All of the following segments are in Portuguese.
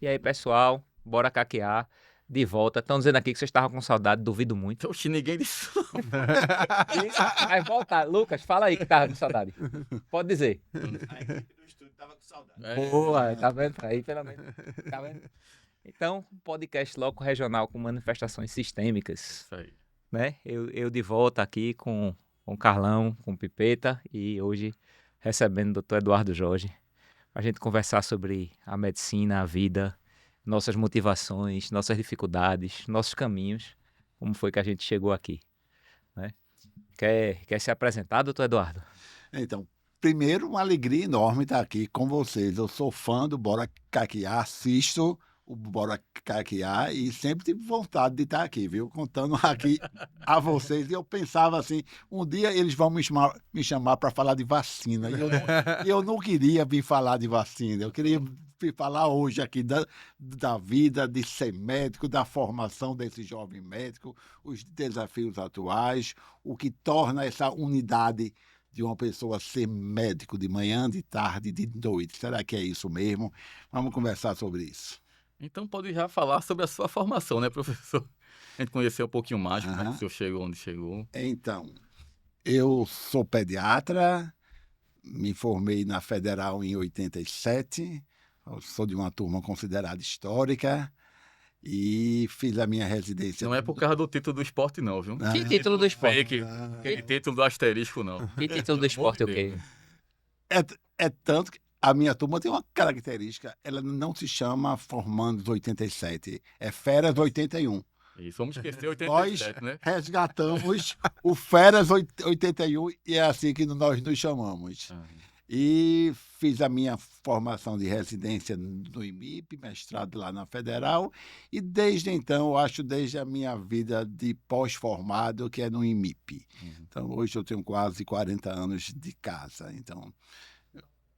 E aí, pessoal, bora caquear. De volta. Estão dizendo aqui que vocês estavam com saudade, duvido muito. Oxi, ninguém disse. Vai voltar. Lucas, fala aí que tava com saudade. Pode dizer. A equipe do estúdio tava com saudade. Boa, tá vendo? Aí, pelo menos. Tá vendo? Então, podcast local regional com manifestações sistêmicas, Isso aí. né? Eu de volta aqui com o Carlão, com o Pipeta e hoje recebendo o doutor Eduardo Jorge para a gente conversar sobre a medicina, a vida, nossas motivações, nossas dificuldades, nossos caminhos, como foi que a gente chegou aqui, né? Quer se apresentar, doutor Eduardo? Então, primeiro, uma alegria enorme estar aqui com vocês. Eu sou fã do Bora Caquear, assisto o Bora Caquear e sempre tive vontade de estar aqui, viu? Contando aqui a vocês. E eu pensava assim, um dia eles vão me chamar para falar de vacina. E eu não queria vir falar de vacina, eu queria vir falar hoje aqui da vida de ser médico, da formação desse jovem médico, os desafios atuais, o que torna essa unidade de uma pessoa ser médico de manhã, de tarde, de noite. Será que é isso mesmo? Vamos conversar sobre isso. Então pode já falar sobre a sua formação, né, professor? A gente conhecer um pouquinho mais como é que o senhor chegou onde chegou. Então, eu sou pediatra, me formei na Federal em 87, eu sou de uma turma considerada histórica e fiz a minha residência. Não é por causa do título do esporte, não, viu? Ah, Que título do esporte? Fake, aquele título do asterisco, não. Que título do esporte o quê? É tanto que a minha turma tem uma característica, ela não se chama Formandos 87, é Feras 81. Isso, vamos esquecer Nós 87, né? resgatamos o Feras 81 e é assim que nós nos chamamos. E fiz a minha formação de residência no IMIP, mestrado lá na Federal, e desde então, eu acho desde a minha vida de pós-formado, que é no IMIP. Então, hoje eu tenho quase 40 anos de casa. Então,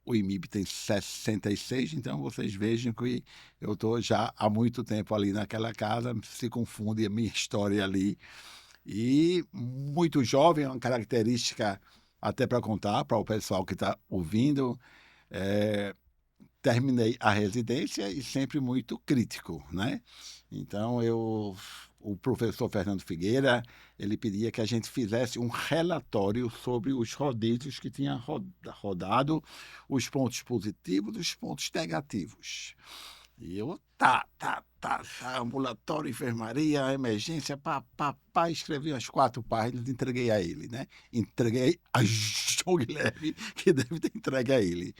o IMIP tem 66, então vocês vejam que eu estou já há muito tempo ali naquela casa, se confunde a minha história ali. E muito jovem, é uma característica até para contar para o pessoal que está ouvindo. Terminei a residência e sempre muito crítico, né? Então, o professor Fernando Figueira, ele pedia que a gente fizesse um relatório sobre os rodízios que tinha rodado, os pontos positivos e os pontos negativos. E eu, ambulatório, enfermaria, emergência, escrevi umas 4 páginas, entreguei a ele, né? Entreguei a João Guilherme, que deve ter entregue a ele.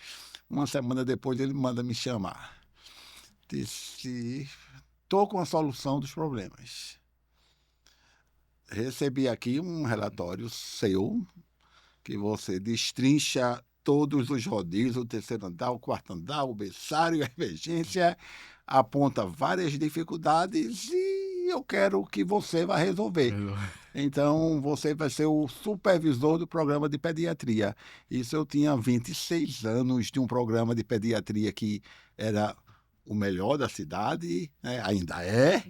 Uma semana depois ele manda me chamar. Disse, estou com a solução dos problemas. Recebi aqui um relatório seu, que você destrincha todos os rodízios, o terceiro andar, o quarto andar, o berçário, a emergência, aponta várias dificuldades e eu quero que você vá resolver. Então, você vai ser o supervisor do programa de pediatria. Isso eu tinha 26 anos de um programa de pediatria que era o melhor da cidade, né? Ainda é,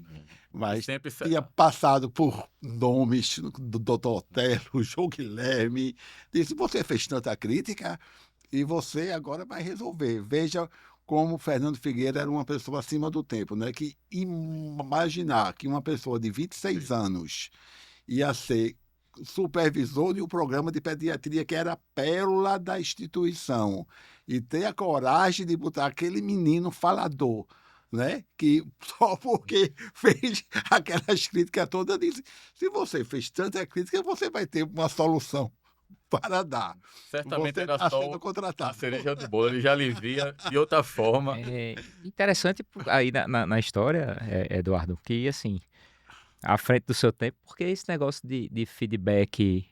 mas Sempre tinha passado por nomes do Dr. Otelo, João Guilherme. Disse, você fez tanta crítica e você agora vai resolver. Veja como Fernando Figueira era uma pessoa acima do tempo, né? Que imaginar que uma pessoa de 26 anos ia ser supervisor de um programa de pediatria que era a pérola da instituição e ter a coragem de botar aquele menino falador, né? Que só porque fez aquelas críticas todas, disse, se você fez tanta crítica, você vai ter uma solução para dar. Certamente Você era está só sendo contratado. a cereja do bolo, ele já alivia de outra forma. É interessante aí na história, Eduardo, que assim, à frente do seu tempo, porque esse negócio de feedback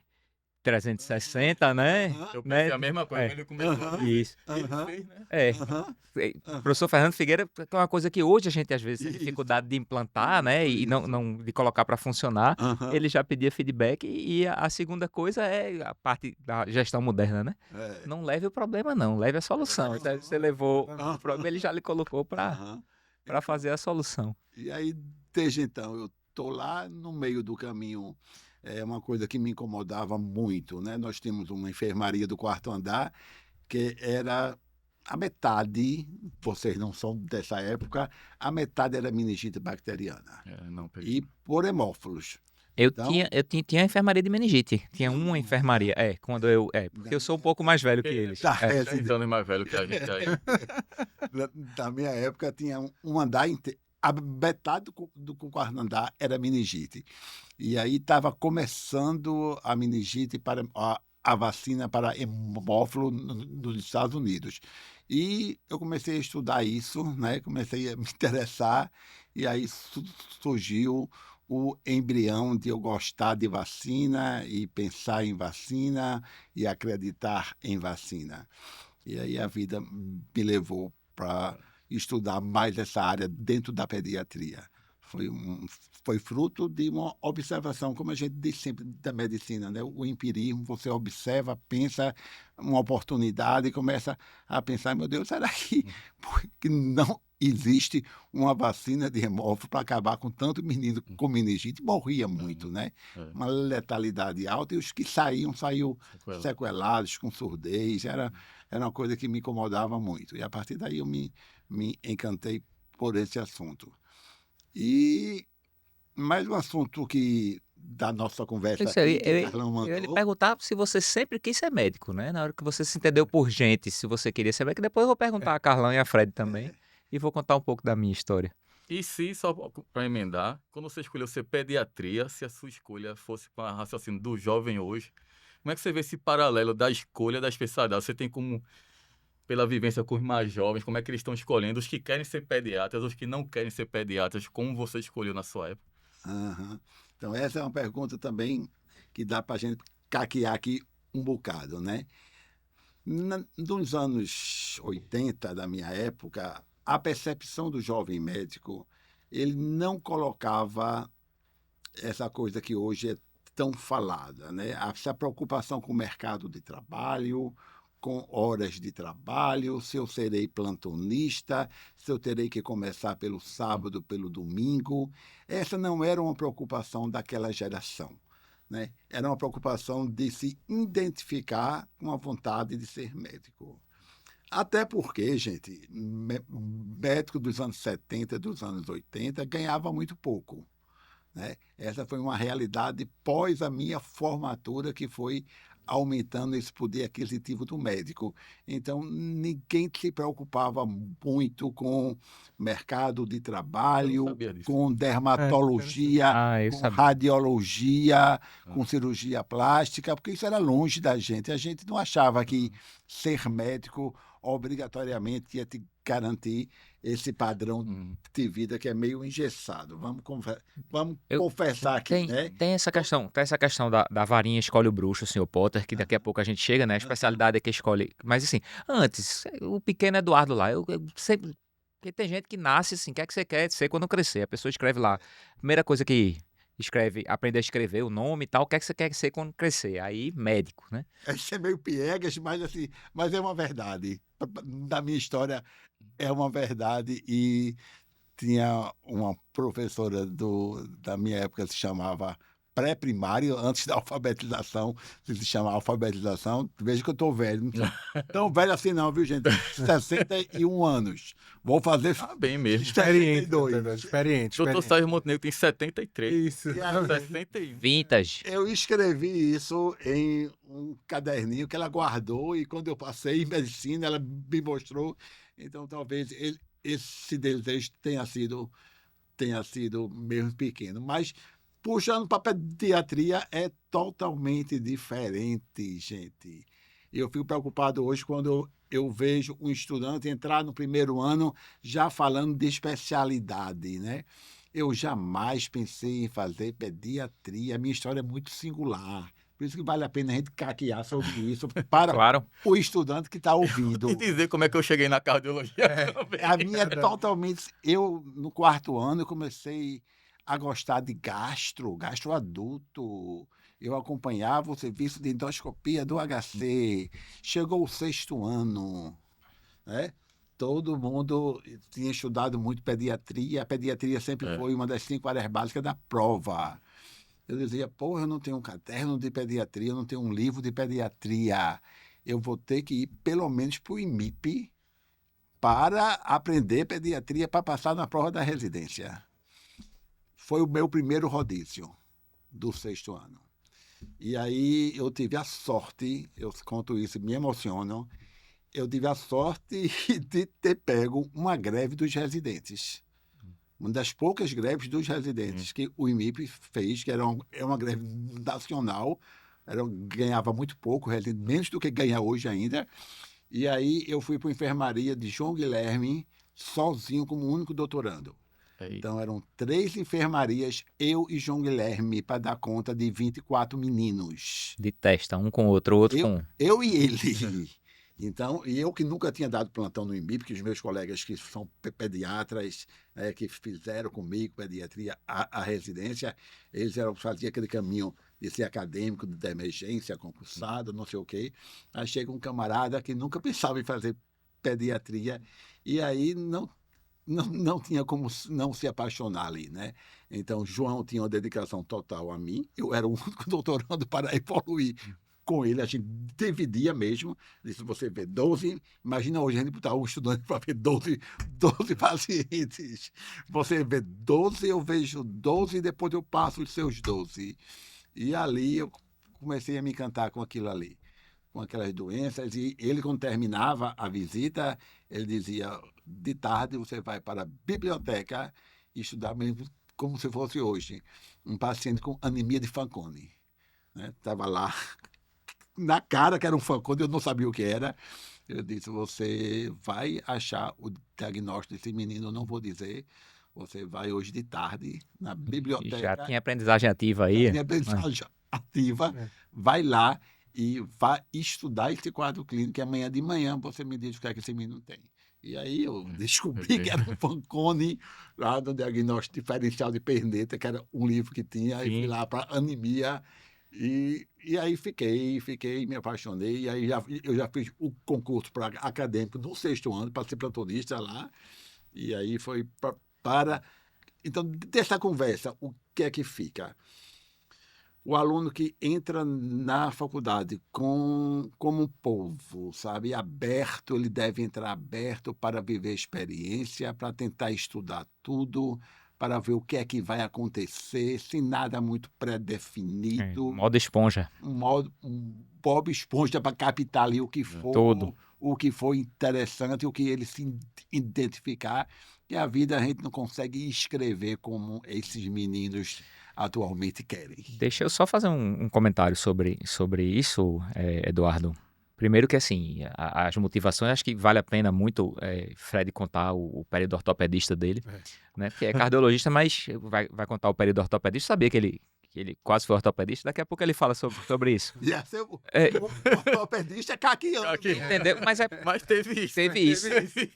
360, né? Eu né? pensei a mesma coisa, É, ele começou a dizer, isso. ele fez, né? É. Professor Fernando Figueira, que é uma coisa que hoje a gente às vezes tem Isso. dificuldade de implantar, né? E Isso. não de colocar para funcionar. Aham. Ele já pedia feedback e a segunda coisa é a parte da gestão moderna, né? É. Não leve o problema, não, leve a solução. Então, você levou Aham. o problema, ele já lhe colocou para Aham. fazer a solução. E aí, desde então, eu estou lá no meio do caminho. É uma coisa que me incomodava muito, né? Nós tínhamos uma enfermaria do quarto andar que era a metade, vocês não são dessa época, a metade era meningite bacteriana. Não, E por hemófilos. Eu Então, tinha a enfermaria de meningite. Tinha uma enfermaria. Porque eu sou um pouco mais velho que eles. Tá, É. 10 anos mais velho que a gente aí. na minha época tinha um andar inteiro. A metade do quarto andar era meningite. E aí estava começando a meningite para a vacina para hemófilo nos Estados Unidos. E eu comecei a estudar isso, né? Comecei a me interessar, e aí surgiu o embrião de eu gostar de vacina e pensar em vacina e acreditar em vacina. E aí a vida me levou para estudar mais essa área dentro da pediatria. Foi fruto de uma observação, como a gente diz sempre da medicina, né? O empirismo, você observa, pensa uma oportunidade e começa a pensar, meu Deus, será que não existe uma vacina de hemófilo para acabar com tanto menino com meningite? Morria muito, né? Uma letalidade alta, e os que saíam sequelados, com surdez, era uma coisa que me incomodava muito. E a partir daí eu me encantei por esse assunto. E mais um assunto que da nossa conversa Isso aí, aqui, que o Carlão eu ia lhe mandou. perguntar se você sempre quis ser médico, né? Na hora que você se entendeu por gente, se você queria ser médico. Depois eu vou perguntar a Carlão e a Fred também. E vou contar um pouco da minha história. E se, só para emendar, quando você escolheu ser pediatria, se a sua escolha fosse para raciocínio do jovem hoje, como é que você vê esse paralelo da escolha da especialidade? Você tem como, pela vivência com os mais jovens, como é que eles estão escolhendo? Os que querem ser pediatras, os que não querem ser pediatras, como você escolheu na sua época? Aham. Então, essa é uma pergunta também que dá para a gente caquear aqui um bocado, né? Nos anos 80, da minha época, a percepção do jovem médico, ele não colocava essa coisa que hoje é tão falada, né? Essa preocupação com o mercado de trabalho, com horas de trabalho, se eu serei plantonista, se eu terei que começar pelo sábado, pelo domingo. Essa não era uma preocupação daquela geração, né? Era uma preocupação de se identificar com a vontade de ser médico. Até porque, gente, médico dos anos 70, dos anos 80, ganhava muito pouco, né? Essa foi uma realidade pós a minha formatura, que foi aumentando esse poder aquisitivo do médico. Então, ninguém se preocupava muito com mercado de Eu não trabalho, sabia disso. com dermatologia, Eu com sabia. radiologia, com cirurgia plástica, porque isso era longe da gente. A gente não achava que ser médico obrigatoriamente ia te garantir esse padrão de vida que é meio engessado. Vamos Eu- confessar aqui, né? Tem essa questão da varinha escolhe o bruxo, o senhor Potter, que daqui a pouco a gente chega, né? A especialidade é que escolhe. Mas assim, antes, o pequeno Eduardo lá, eu sempre. Porque tem gente que nasce assim, o que é que você quer ser quando crescer? A pessoa escreve lá. Primeira coisa que escreve, aprender a escrever o nome e tal, o que é que você quer ser quando crescer? Aí, médico, né? Isso é meio piegas, mas assim, mas é uma verdade. Da minha história é uma verdade. E tinha uma professora da minha época, se chamava pré-primário, antes da alfabetização, se chama alfabetização. Veja que eu estou velho, não sou tão velho assim não, viu, gente? 61 anos. Vou fazer Bem mesmo. Experiente, 62. experiente. Doutor Sérgio Montenegro tem 73. Isso. E aí, 61. Vintage. eu escrevi isso em um caderninho que ela guardou, e quando eu passei em medicina, ela me mostrou. Então, talvez esse desejo tenha sido mesmo pequeno. Mas, puxando para a pediatria, é totalmente diferente, gente. Eu fico preocupado hoje quando eu vejo um estudante entrar no primeiro ano já falando de especialidade, né? Eu jamais pensei em fazer pediatria. A minha história é muito singular. Por isso que vale a pena a gente caquear sobre isso para Claro. o estudante que está ouvindo. E dizer como é que eu cheguei na cardiologia também. A minha é totalmente. Eu, no quarto ano, eu comecei a gostar de gastro adulto. Eu acompanhava o serviço de endoscopia do HC. Chegou o sexto ano, né? Todo mundo tinha estudado muito pediatria. A pediatria sempre foi uma das 5 áreas básicas da prova. Eu dizia, porra, eu não tenho um caderno de pediatria, eu não tenho um livro de pediatria. Eu vou ter que ir pelo menos para o IMIP, para aprender pediatria para passar na prova da residência. Foi o meu primeiro rodízio do 6º ano. E aí eu tive a sorte, eu conto isso, me emociono, eu tive a sorte de ter pego uma greve dos residentes. Uma das poucas greves dos residentes que o IMIP fez, que é uma greve nacional, ganhava muito pouco, menos do que ganha hoje ainda. E aí eu fui para a enfermaria de João Guilherme, sozinho, como único doutorando. Então eram 3 enfermarias, eu e João Guilherme, para dar conta de 24 meninos. De testa, um com o outro com um. Eu e ele. Então, e eu que nunca tinha dado plantão no IMIP, porque os meus colegas que são pediatras, que fizeram comigo pediatria a residência, eles faziam aquele caminho de ser acadêmico, de emergência, concursado, não sei o quê. Aí chega um camarada que nunca pensava em fazer pediatria, e aí não tinha como não se apaixonar ali, né? Então, João tinha uma dedicação total a mim, eu era o único doutorando para evoluir com ele, a gente dividia mesmo. Se você vê 12, imagina hoje a gente botar um estudante para ver 12 pacientes. Você vê 12, eu vejo 12 e depois eu passo os seus 12. E ali eu comecei a me encantar com aquilo ali, com aquelas doenças. E ele, quando terminava a visita, ele dizia, de tarde você vai para a biblioteca estudar mesmo como se fosse hoje. Um paciente com anemia de Fanconi. Estava lá na cara que era um Fanconi, eu não sabia o que era. Eu disse, você vai achar o diagnóstico desse menino, eu não vou dizer. Você vai hoje de tarde na biblioteca. Já tinha aprendizagem ativa aí. Já tinha aprendizagem ativa. Vai lá e vai estudar esse quadro clínico, que amanhã de manhã você me diz o que é que esse menino tem. E aí eu descobri que era um Fanconi, lá no diagnóstico diferencial de perneta, que era um livro que tinha, aí fui lá para anemia. E aí fiquei, me apaixonei, e aí eu já fiz o concurso para acadêmico no 6º ano, para ser plantonista lá, e aí foi para... Então, dessa conversa, o que é que fica? O aluno que entra na faculdade como um povo, sabe, aberto, ele deve entrar aberto para viver a experiência, para tentar estudar tudo, para ver o que é que vai acontecer, sem nada muito pré-definido. Modo esponja. Um Bob Esponja para captar ali o que for interessante, o que ele se identificar. E a vida a gente não consegue escrever como esses meninos atualmente querem. Deixa eu só fazer um comentário sobre isso, Eduardo. Primeiro que, assim, as motivações, acho que vale a pena muito Fred contar o período ortopedista dele, né? Porque é cardiologista, mas vai contar o período ortopedista. Sabia que ele quase foi ortopedista, daqui a pouco ele fala sobre isso. O ortopedista é caquiano. Entendeu? Mas teve isso. Teve isso.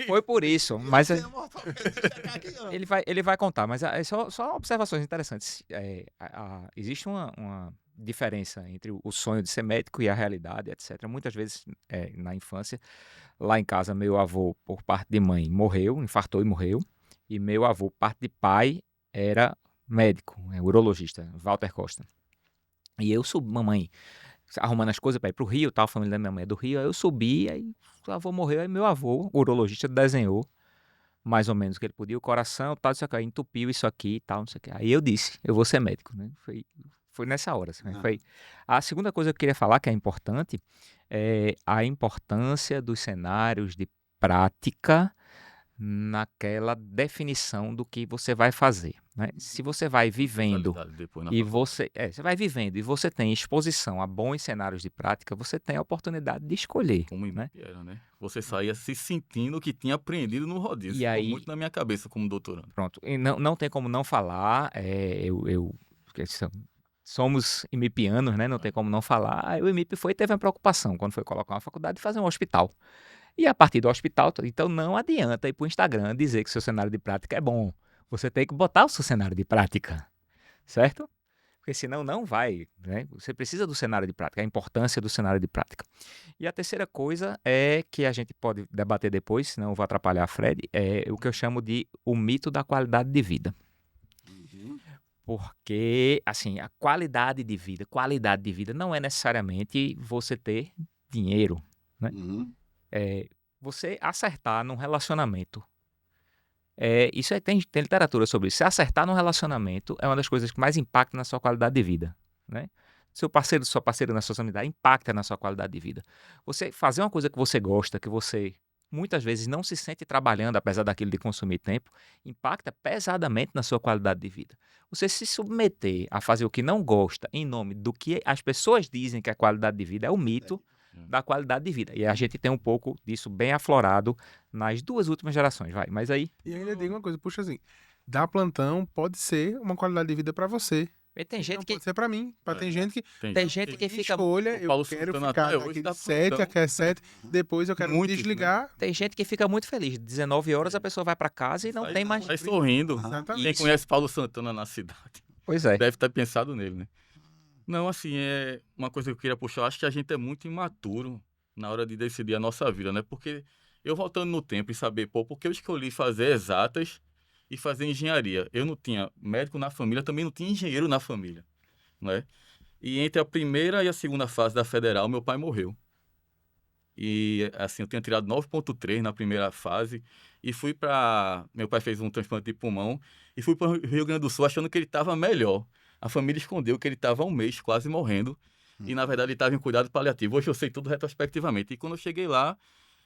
Foi por isso. Mas ele vai contar, mas só observações interessantes. Existe uma diferença entre o sonho de ser médico e a realidade, etc. Muitas vezes, na infância, lá em casa, meu avô, por parte de mãe, infartou e morreu. E meu avô, por parte de pai, era médico, urologista, Walter Costa. E eu subi, mamãe arrumando as coisas para ir pro Rio, tal, a família da minha mãe é do Rio, aí eu subi, aí o avô morreu, aí meu avô, urologista, desenhou mais ou menos o que ele podia, o coração, tal, isso aqui, entupiu isso aqui e tal, não sei o que. Aí eu disse, eu vou ser médico, né? Foi nessa hora. Assim, foi. A segunda coisa que eu queria falar, que é importante, é a importância dos cenários de prática naquela definição do que você vai fazer, né? Se você vai vivendo você vai vivendo e você tem exposição a bons cenários de prática, você tem a oportunidade de escolher. Como era, né? Você saía se sentindo que tinha aprendido no rodízio. E aí, ficou muito na minha cabeça como doutorando. Pronto. E não tem como não falar. Somos imipianos, né? Não tem como não falar. O IMIP teve uma preocupação quando foi colocar uma faculdade de fazer um hospital. E a partir do hospital, então não adianta ir para o Instagram dizer que seu cenário de prática é bom. Você tem que botar o seu cenário de prática, certo? Porque senão não vai, né? Você precisa do cenário de prática, a importância do cenário de prática. E a terceira coisa é que a gente pode debater depois, senão eu vou atrapalhar a Fred, é o que eu chamo de o mito da qualidade de vida. Porque, assim, a qualidade de vida não é necessariamente você ter dinheiro, né? você acertar num relacionamento, isso aí tem literatura sobre isso. Você acertar num relacionamento é uma das coisas que mais impacta na sua qualidade de vida, né? Seu parceiro, sua parceira na sua sociedade impacta na sua qualidade de vida. Você fazer uma coisa que você gosta, que você muitas vezes não se sente trabalhando, apesar daquilo de consumir tempo, impacta pesadamente na sua qualidade de vida. Você se submeter a fazer o que não gosta em nome do que as pessoas dizem que é qualidade de vida é o mito da qualidade de vida. E a gente tem um pouco disso bem aflorado nas 2 últimas gerações, vai. Mas aí, E ainda digo uma coisa, puxa assim, dar plantão pode ser uma qualidade de vida pra você. tem Então gente que pode ser pra mim. Tem gente que tem gente que fica escolha, O eu Paulo quero Santana ficar até hoje daquele dá 7 plantão. até 7, depois eu quero Muitos, desligar. tem gente que fica muito feliz. 19 horas a pessoa vai para casa e não tem mais. Sai sorrindo. Exatamente. Quem conhece Paulo Santana na cidade Pois é. deve estar pensado nele, né? Não, assim, é uma coisa que eu queria puxar. Eu acho que a gente é muito imaturo na hora de decidir a nossa vida, né? Porque eu voltando no tempo e saber, porque eu escolhi fazer exatas e fazer engenharia. Eu não tinha médico na família, também não tinha engenheiro na família, né? E entre a primeira e a segunda fase da federal, meu pai morreu. E, assim, eu tinha tirado 9,3 na primeira fase e fui para... Meu pai fez um transplante de pulmão e fui para o Rio Grande do Sul achando que ele estava melhor. A família escondeu que ele estava há 1 mês quase morrendo e, na verdade, ele estava em cuidado paliativo. Hoje eu sei tudo retrospectivamente. E quando eu cheguei lá,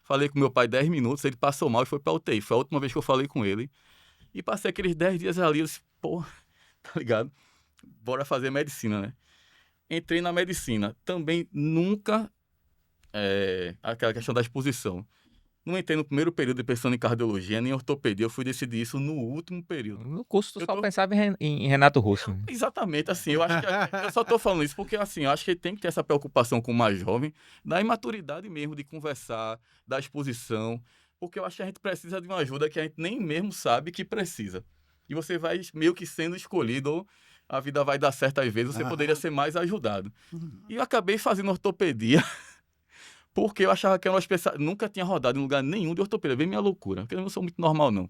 falei com meu pai 10 minutos, ele passou mal e foi para UTI. Foi a última vez que eu falei com ele. E passei aqueles 10 dias ali, eu disse, pô, tá ligado? Bora fazer medicina, né? Entrei na medicina. Também nunca... aquela questão da exposição. Não entrei no primeiro período pensando em cardiologia, nem em ortopedia. Eu fui decidir isso no último período. No curso tu Eu só tô- pensava em Renato Russo. Exatamente, assim, eu acho que eu só tô falando isso porque, assim, eu acho que tem que ter essa preocupação com o mais jovem, da imaturidade mesmo de conversar, da exposição, porque eu acho que a gente precisa de uma ajuda que a gente nem mesmo sabe que precisa. E você vai meio que sendo escolhido, ou a vida vai dar certo às vezes, você poderia ser mais ajudado. E eu acabei fazendo ortopedia, porque eu achava que era uma especialidade. Nunca tinha rodado em lugar nenhum de ortopedia. Vem minha loucura, porque eu não sou muito normal, não.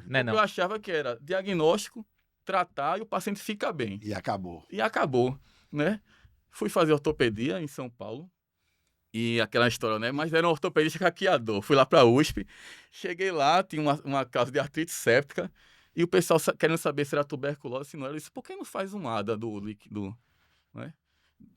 Né, Eu não? achava que era diagnóstico, tratar e o paciente fica bem. E acabou. E acabou, né? Fui fazer ortopedia em São Paulo. E aquela história, né? Mas era um ortopedista caqueador. Fui lá pra USP. Cheguei lá, tinha uma causa de artrite séptica. E o pessoal querendo saber se era tuberculose, se não era. Eu disse, por que não faz um ADA do líquido, né?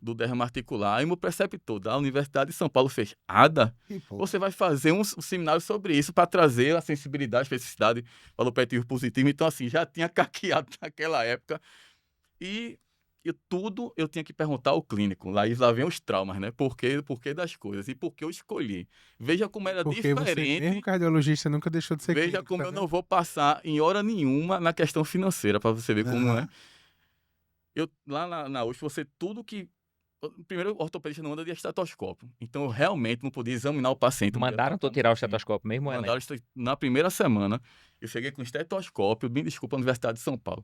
Do derrame articular? E o meu preceptor da Universidade de São Paulo fez, ADA? Você vai fazer um seminário sobre isso para trazer a sensibilidade, a especificidade, valor preditivo positivo. Então, assim, já tinha caqueado naquela época. E tudo eu tinha que perguntar ao clínico. Lá vem os traumas, né? Por quê das coisas? E por que eu escolhi? Veja como era Porque você, diferente. mesmo cardiologista, nunca deixou de ser Veja clínico, como tá eu vendo? não vou passar em hora nenhuma na questão financeira, para você ver como é. Lá na USP, tudo que... Primeiro, o ortopedista não anda de estetoscópio. Então, eu realmente não podia examinar o paciente. Mandaram tu tirar o estetoscópio mesmo, Mandaram na primeira semana. Eu cheguei com estetoscópio, me desculpa, Universidade de São Paulo.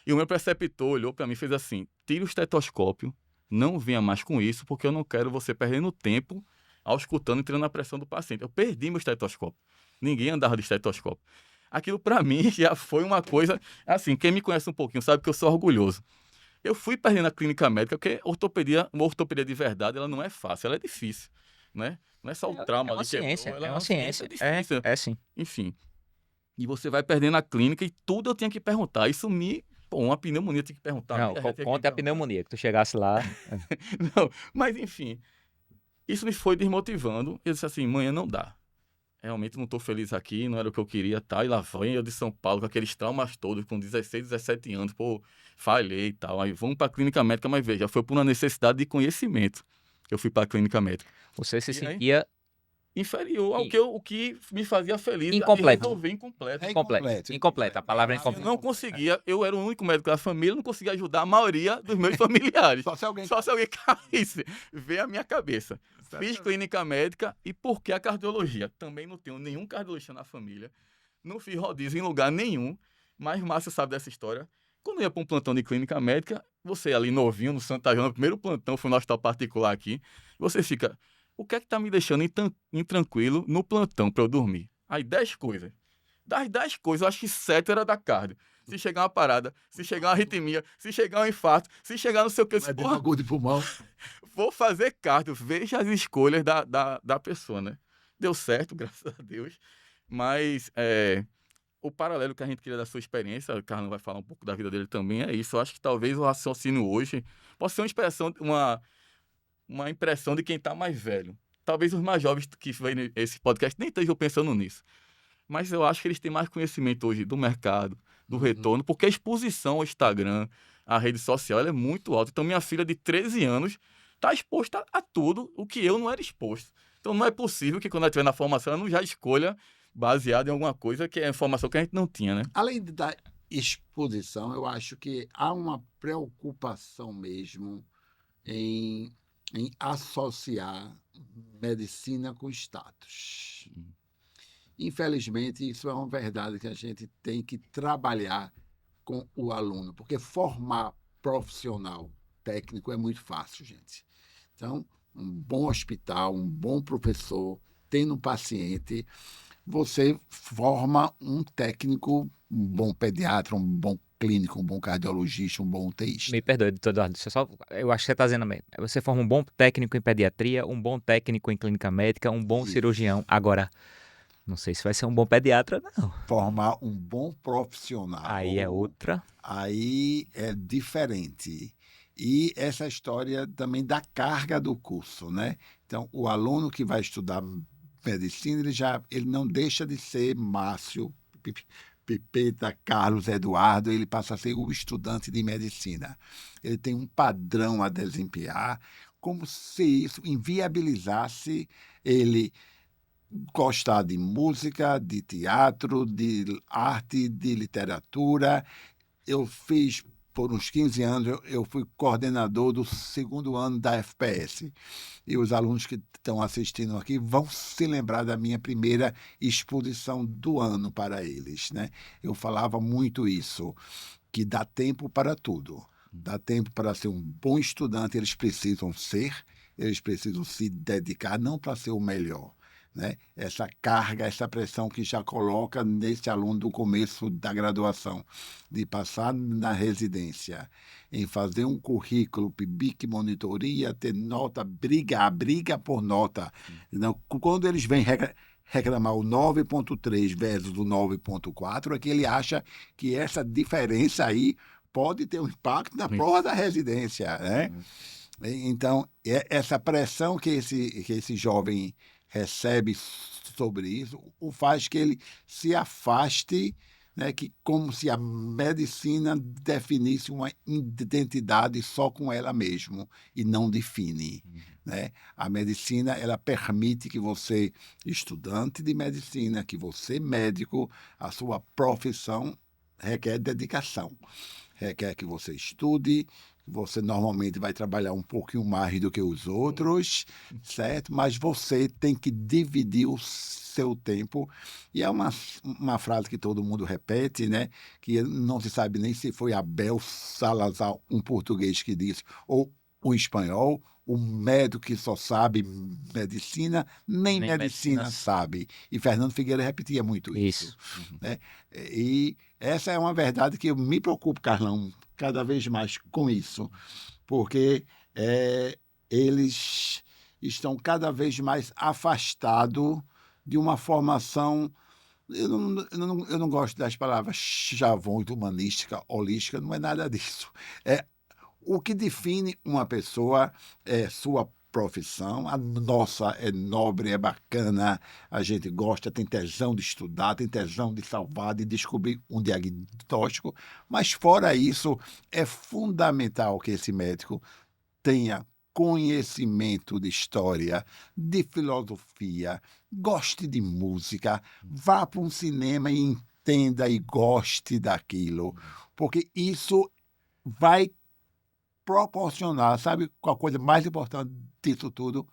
E o meu preceptor olhou para mim e fez assim, tira o estetoscópio, não venha mais com isso, porque eu não quero você perdendo tempo auscultando e tirando a pressão do paciente. Eu perdi meu estetoscópio. Ninguém andava de estetoscópio. Aquilo para mim já foi uma coisa... Assim, quem me conhece um pouquinho sabe que eu sou orgulhoso. Eu fui perdendo a clínica médica, porque uma ortopedia de verdade, ela não é fácil, ela é difícil, né? Não é só o trauma É uma ali quebrou, ciência, ela é uma ciência. difícil. É sim. Enfim. E você vai perdendo a clínica e tudo eu tinha que perguntar. Isso uma pneumonia eu tinha que perguntar. Não, diarreia, tinha que conta a perguntar. pneumonia, que tu chegasse lá. Não, mas enfim. Isso me foi desmotivando. Eu disse assim, manhã não dá. Realmente não estou feliz aqui, não era o que eu queria, tá? E lá vem eu de São Paulo, com aqueles traumas todos, com 16, 17 anos, pô, falhei e tal. Aí vamos para a clínica médica, mas veja, foi por uma necessidade de conhecimento que eu fui para a clínica médica. Você se E aí? sentia Inferior ao o que me fazia feliz. Incompleto. E resolvi incompleto. incompleto. A palavra é Eu incompleto. não conseguia, eu era o único médico da família, não conseguia ajudar a maioria dos meus familiares. Só se alguém... Só se alguém caísse, ver a minha cabeça. Fiz clínica médica e por que a cardiologia? Também não tenho nenhum cardiologista na família. Não fiz rodízio em lugar nenhum, mas Márcio sabe dessa história. Quando eu ia para um plantão de clínica médica, você ali novinho, no Santa Joana, no primeiro plantão, fui no hospital particular aqui, você fica, o que é que tá me deixando intranquilo no plantão para eu dormir? Aí 10 coisas. Das 10 coisas, eu acho que 7 era da cardio. Se chegar uma parada, se chegar uma arritmia, se chegar um infarto, se chegar não sei o que, eu disse, Mas demagogo de pulmão. vou fazer cardio. Veja as escolhas da pessoa, né? deu certo, graças a Deus. Mas o paralelo que a gente queria da sua experiência, o Carlão vai falar um pouco da vida dele também, é isso. Eu acho que talvez o raciocínio hoje possa ser uma impressão de quem está mais velho. Talvez os mais jovens que veem esse podcast nem estejam pensando nisso. Mas eu acho que eles têm mais conhecimento hoje do mercado, do retorno, porque a exposição ao Instagram, à rede social, ela é muito alta. Então, minha filha de 13 anos está exposta a tudo o que eu não era exposto. Então, não é possível que quando ela estiver na formação, ela não já escolha baseado em alguma coisa que é informação que a gente não tinha, né? Além da exposição, eu acho que há uma preocupação mesmo em associar medicina com status. Infelizmente, isso é uma verdade que a gente tem que trabalhar com o aluno, porque formar profissional técnico é muito fácil, gente. Então, um bom hospital, um bom professor, tendo um paciente, você forma um técnico, um bom pediatra, um bom clínico, um bom cardiologista, um bom UTIsta. Me perdoe, doutor Eduardo, eu acho que você está dizendo mesmo. Você forma um bom técnico em pediatria, um bom técnico em clínica médica, um bom Isso. cirurgião. Agora, não sei se vai ser um bom pediatra, não. Formar um bom profissional. Aí é outra. Aí é diferente. E essa história também da carga do curso, né? Então, o aluno que vai estudar medicina, ele não deixa de ser Márcio, Pipeta, Carlos, Eduardo, ele passa a ser o estudante de medicina. Ele tem um padrão a desempenhar, como se isso inviabilizasse ele gostar de música, de teatro, de arte, de literatura. Eu fiz, por uns 15 anos, eu fui coordenador do 2º ano da FPS. E os alunos que estão assistindo aqui vão se lembrar da minha primeira exposição do ano para eles, né? Eu falava muito isso, que dá tempo para tudo. Dá tempo para ser um bom estudante, eles precisam se dedicar, não para ser o melhor, né? Essa carga, essa pressão que já coloca nesse aluno do começo da graduação, de passar na residência, em fazer um currículo, PIBIC, monitoria, ter nota, briga por nota. Não, quando eles vêm reclamar o 9.3 versus o 9.4, é que ele acha que essa diferença aí pode ter um impacto na prova da residência, né? Então, essa pressão que esse jovem recebe sobre isso, o faz que ele se afaste, né, que como se a medicina definisse uma identidade só com ela mesmo e não define, né? A medicina, ela permite que você, estudante de medicina, que você, médico, a sua profissão requer dedicação, requer que você estude. Você normalmente vai trabalhar um pouquinho mais do que os outros, certo? Mas você tem que dividir o seu tempo. E é uma frase que todo mundo repete, né? Que não se sabe nem se foi Abel Salazar, um português, que disse, ou um espanhol, o médico que só sabe medicina, nem medicina sabe. E Fernando Figueiredo repetia muito isso. Né? E essa é uma verdade que eu me preocupo, Carlão, cada vez mais com isso, porque eles estão cada vez mais afastados de uma formação. Eu não gosto das palavras chavões, humanística, holística, não é nada disso. O que define uma pessoa é sua profissão. A nossa é nobre, é bacana, a gente gosta, tem tesão de estudar, tem tesão de salvar, de descobrir um diagnóstico, mas fora isso, é fundamental que esse médico tenha conhecimento de história, de filosofia, goste de música, vá para um cinema e entenda e goste daquilo, porque isso vai proporcionar, sabe qual a coisa mais importante disso tudo?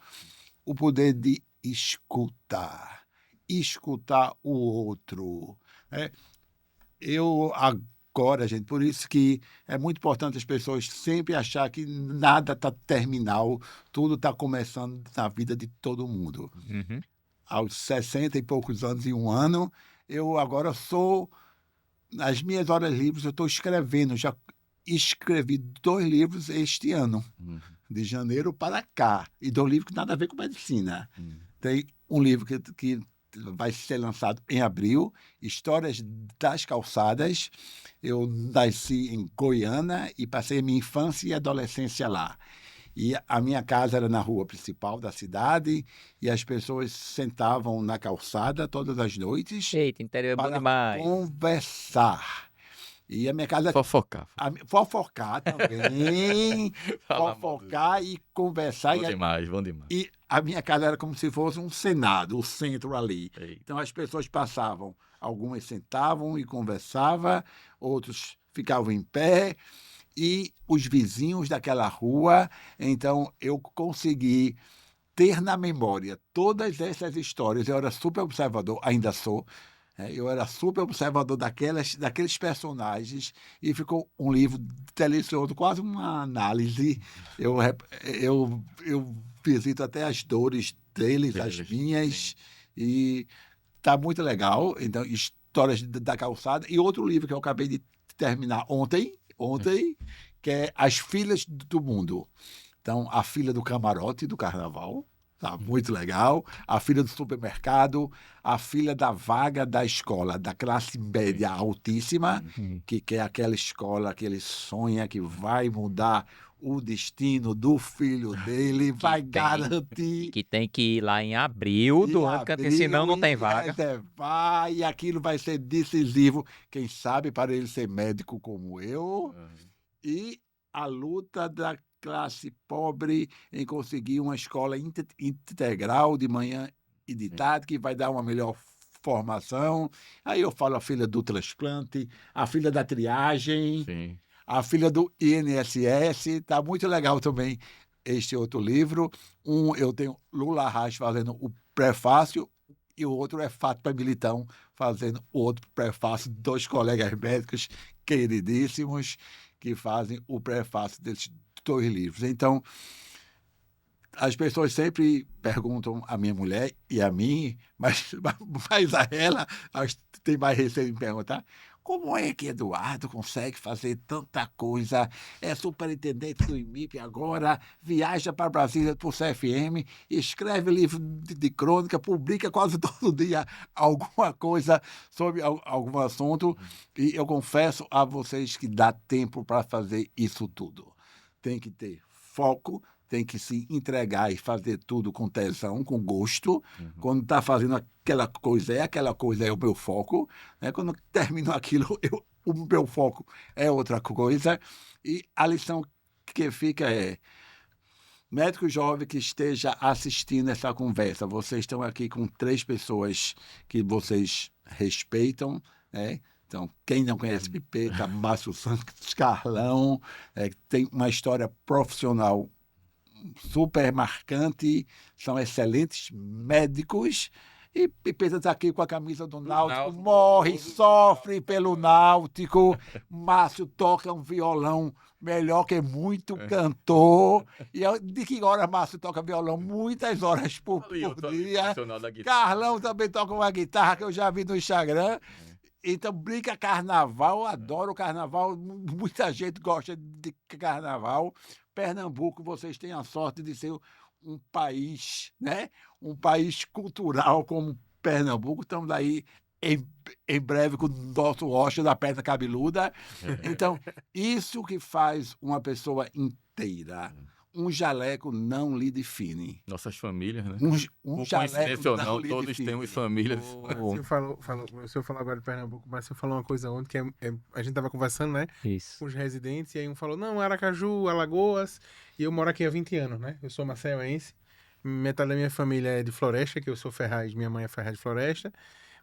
O poder de escutar o outro, né? Eu agora, gente, por isso que é muito importante as pessoas sempre achar que nada está terminal, tudo está começando na vida de todo mundo. Aos 60 e poucos anos e um ano, eu agora nas minhas horas livres, eu estou escrevendo, já escrevi 2 livros este ano, de janeiro para cá, e 2 livros que nada a ver com medicina. tem um livro que vai ser lançado em abril, Histórias das Calçadas. Eu nasci em Goiânia e passei minha infância e adolescência lá. E a minha casa era na rua principal da cidade e as pessoas sentavam na calçada todas as noites Eita, interior é bom para demais. conversar. E a minha casa Fofocar. fofocar também, Fala mal do- fofocar e conversar. Bom demais, bom demais. E a minha casa era como se fosse um senado, o centro ali. Ei, Então as pessoas passavam, algumas sentavam e conversavam, outros ficavam em pé, e os vizinhos daquela rua. Então eu consegui ter na memória todas essas histórias. Eu era super observador, ainda sou. Eu era super observador daqueles personagens e ficou um livro delicioso, quase uma análise. Eu visito até as dores deles, as Deles, minhas, e tá muito legal. Então, Histórias da Calçada. E outro livro que eu acabei de terminar ontem, que é As Filhas do Mundo. Então, a filha do camarote do carnaval, tá muito legal. A filha do supermercado, a filha da vaga da escola, da classe média altíssima, Hum. que quer aquela escola que ele sonha que vai mudar o destino do filho dele, vai tem. garantir. Que tem que ir lá em abril do ano, porque senão não tem vaga. Reservar, e aquilo vai ser decisivo, quem sabe, para ele ser médico como eu. E a luta da classe pobre em conseguir uma escola integral de manhã e de tarde, que vai dar uma melhor formação. Aí eu falo a filha do transplante, a filha da triagem, Sim. a filha do INSS. Está muito legal também este outro livro. Eu tenho Lula Arraes fazendo o prefácio, e o outro é Fátima Militão fazendo o outro prefácio, dois colegas médicos queridíssimos que fazem o prefácio desses dois livros. Então, as pessoas sempre perguntam a minha mulher e a mim, mas a ela, tem mais receio de perguntar, como é que Eduardo consegue fazer tanta coisa? É superintendente do IMIP agora, viaja para Brasília por CFM, escreve livro de crônica, publica quase todo dia alguma coisa sobre algum assunto, e eu confesso a vocês que dá tempo para fazer isso tudo. Tem que ter foco, tem que se entregar e fazer tudo com tesão, com gosto. Quando está fazendo aquela coisa é o meu foco. Né? Quando termino aquilo, o meu foco é outra coisa. E a lição que fica é: médico jovem que esteja assistindo essa conversa, vocês estão aqui com 3 pessoas que vocês respeitam, né? Então, quem não conhece Pipeta, Márcio Santos, Carlão, tem uma história profissional super marcante, são excelentes médicos, e Pipeta está aqui com a camisa do Náutico, Náutico, morre, do sofre pelo Náutico. Márcio toca um violão melhor que muito cantor. E de que hora Márcio toca violão? Muitas horas por dia. Profissional da guitarra. Carlão também toca uma guitarra que eu já vi no Instagram. Então, brinca carnaval, adoro carnaval, muita gente gosta de carnaval. Pernambuco, vocês têm a sorte de ser um país, né? Um país cultural como Pernambuco. Estamos aí em breve com o nosso Oscar da perna cabeluda. Então, isso que faz uma pessoa inteira. Um jaleco não lhe define. Nossas famílias, né? Um Por jaleco coincidência ou não não, lhe todos define. temos famílias. O senhor falou agora de Pernambuco, mas o senhor falou uma coisa ontem que a gente tava conversando, né? Isso. Com os residentes, e aí um falou, não, Aracaju, Alagoas, e eu moro aqui há 20 anos, né? Eu sou maceiense, metade da minha família é de Floresta, que eu sou Ferraz, minha mãe é Ferraz de Floresta,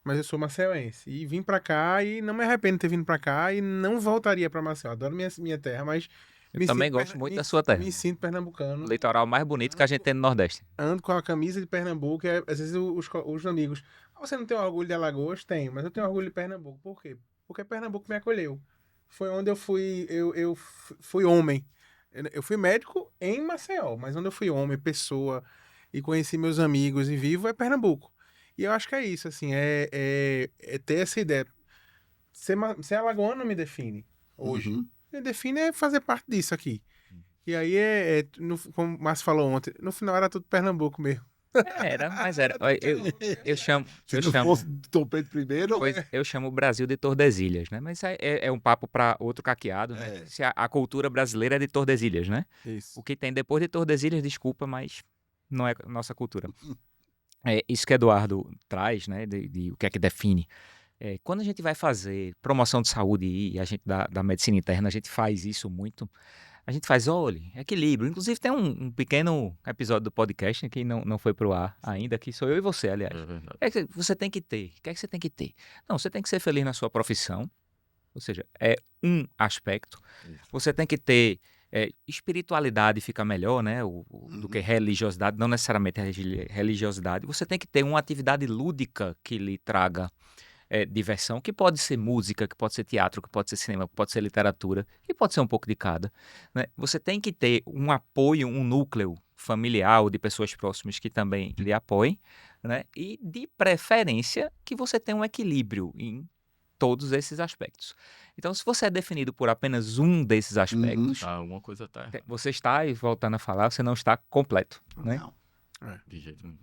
mas eu sou maceiense. E vim pra cá e não me arrependo de ter vindo pra cá e não voltaria pra Maceió. Adoro minha terra, mas Eu também gosto muito da sua terra. me sinto pernambucano. O litoral mais bonito que a gente tem no Nordeste. Ando com a camisa de Pernambuco, e às vezes os amigos, você não tem orgulho de Alagoas? Tenho, mas eu tenho orgulho de Pernambuco. Por quê? Porque Pernambuco me acolheu. Foi onde eu fui homem. Eu fui médico em Maceió, mas onde eu fui homem, pessoa, e conheci meus amigos e vivo é Pernambuco. E eu acho que é isso, assim, é ter essa ideia. Ser alagoano não me define hoje. Uhum. Me define é fazer parte disso aqui. E aí, como o Márcio falou ontem, no final era tudo Pernambuco mesmo. Mas era. Olha, eu chamo, Se eu não chamo, fosse Dom Pedro I, pois eu chamo o Brasil de Tordesilhas, né? Mas é um papo para outro caqueado, né? É. Se a cultura brasileira é de Tordesilhas, né? Isso. O que tem depois de Tordesilhas, desculpa, mas não é nossa cultura. É isso que Eduardo traz, né? De o que é que define. Quando a gente vai fazer promoção de saúde e a gente da medicina interna, a gente faz isso muito. A gente faz, olha, equilíbrio. Inclusive tem um pequeno episódio do podcast que não foi pro ar ainda, que sou eu e você, aliás. É verdade. O que é que você tem que ter? O que é que você tem que ter? Não, você tem que ser feliz na sua profissão, ou seja, é um aspecto. Isso. Você tem que ter espiritualidade, fica melhor, né? Do que religiosidade, não necessariamente religiosidade. Você tem que ter uma atividade lúdica que lhe traga diversão, que pode ser música, que pode ser teatro, que pode ser cinema, que pode ser literatura, que pode ser um pouco de cada, né? Você tem que ter um apoio, um núcleo familiar ou de pessoas próximas que também lhe apoiem, né? E de preferência que você tenha um equilíbrio em todos esses aspectos. Então, se você é definido por apenas um desses aspectos, Tá, alguma coisa tá errada. você está, e voltando a falar, você não está completo, né? não. De jeito nenhum.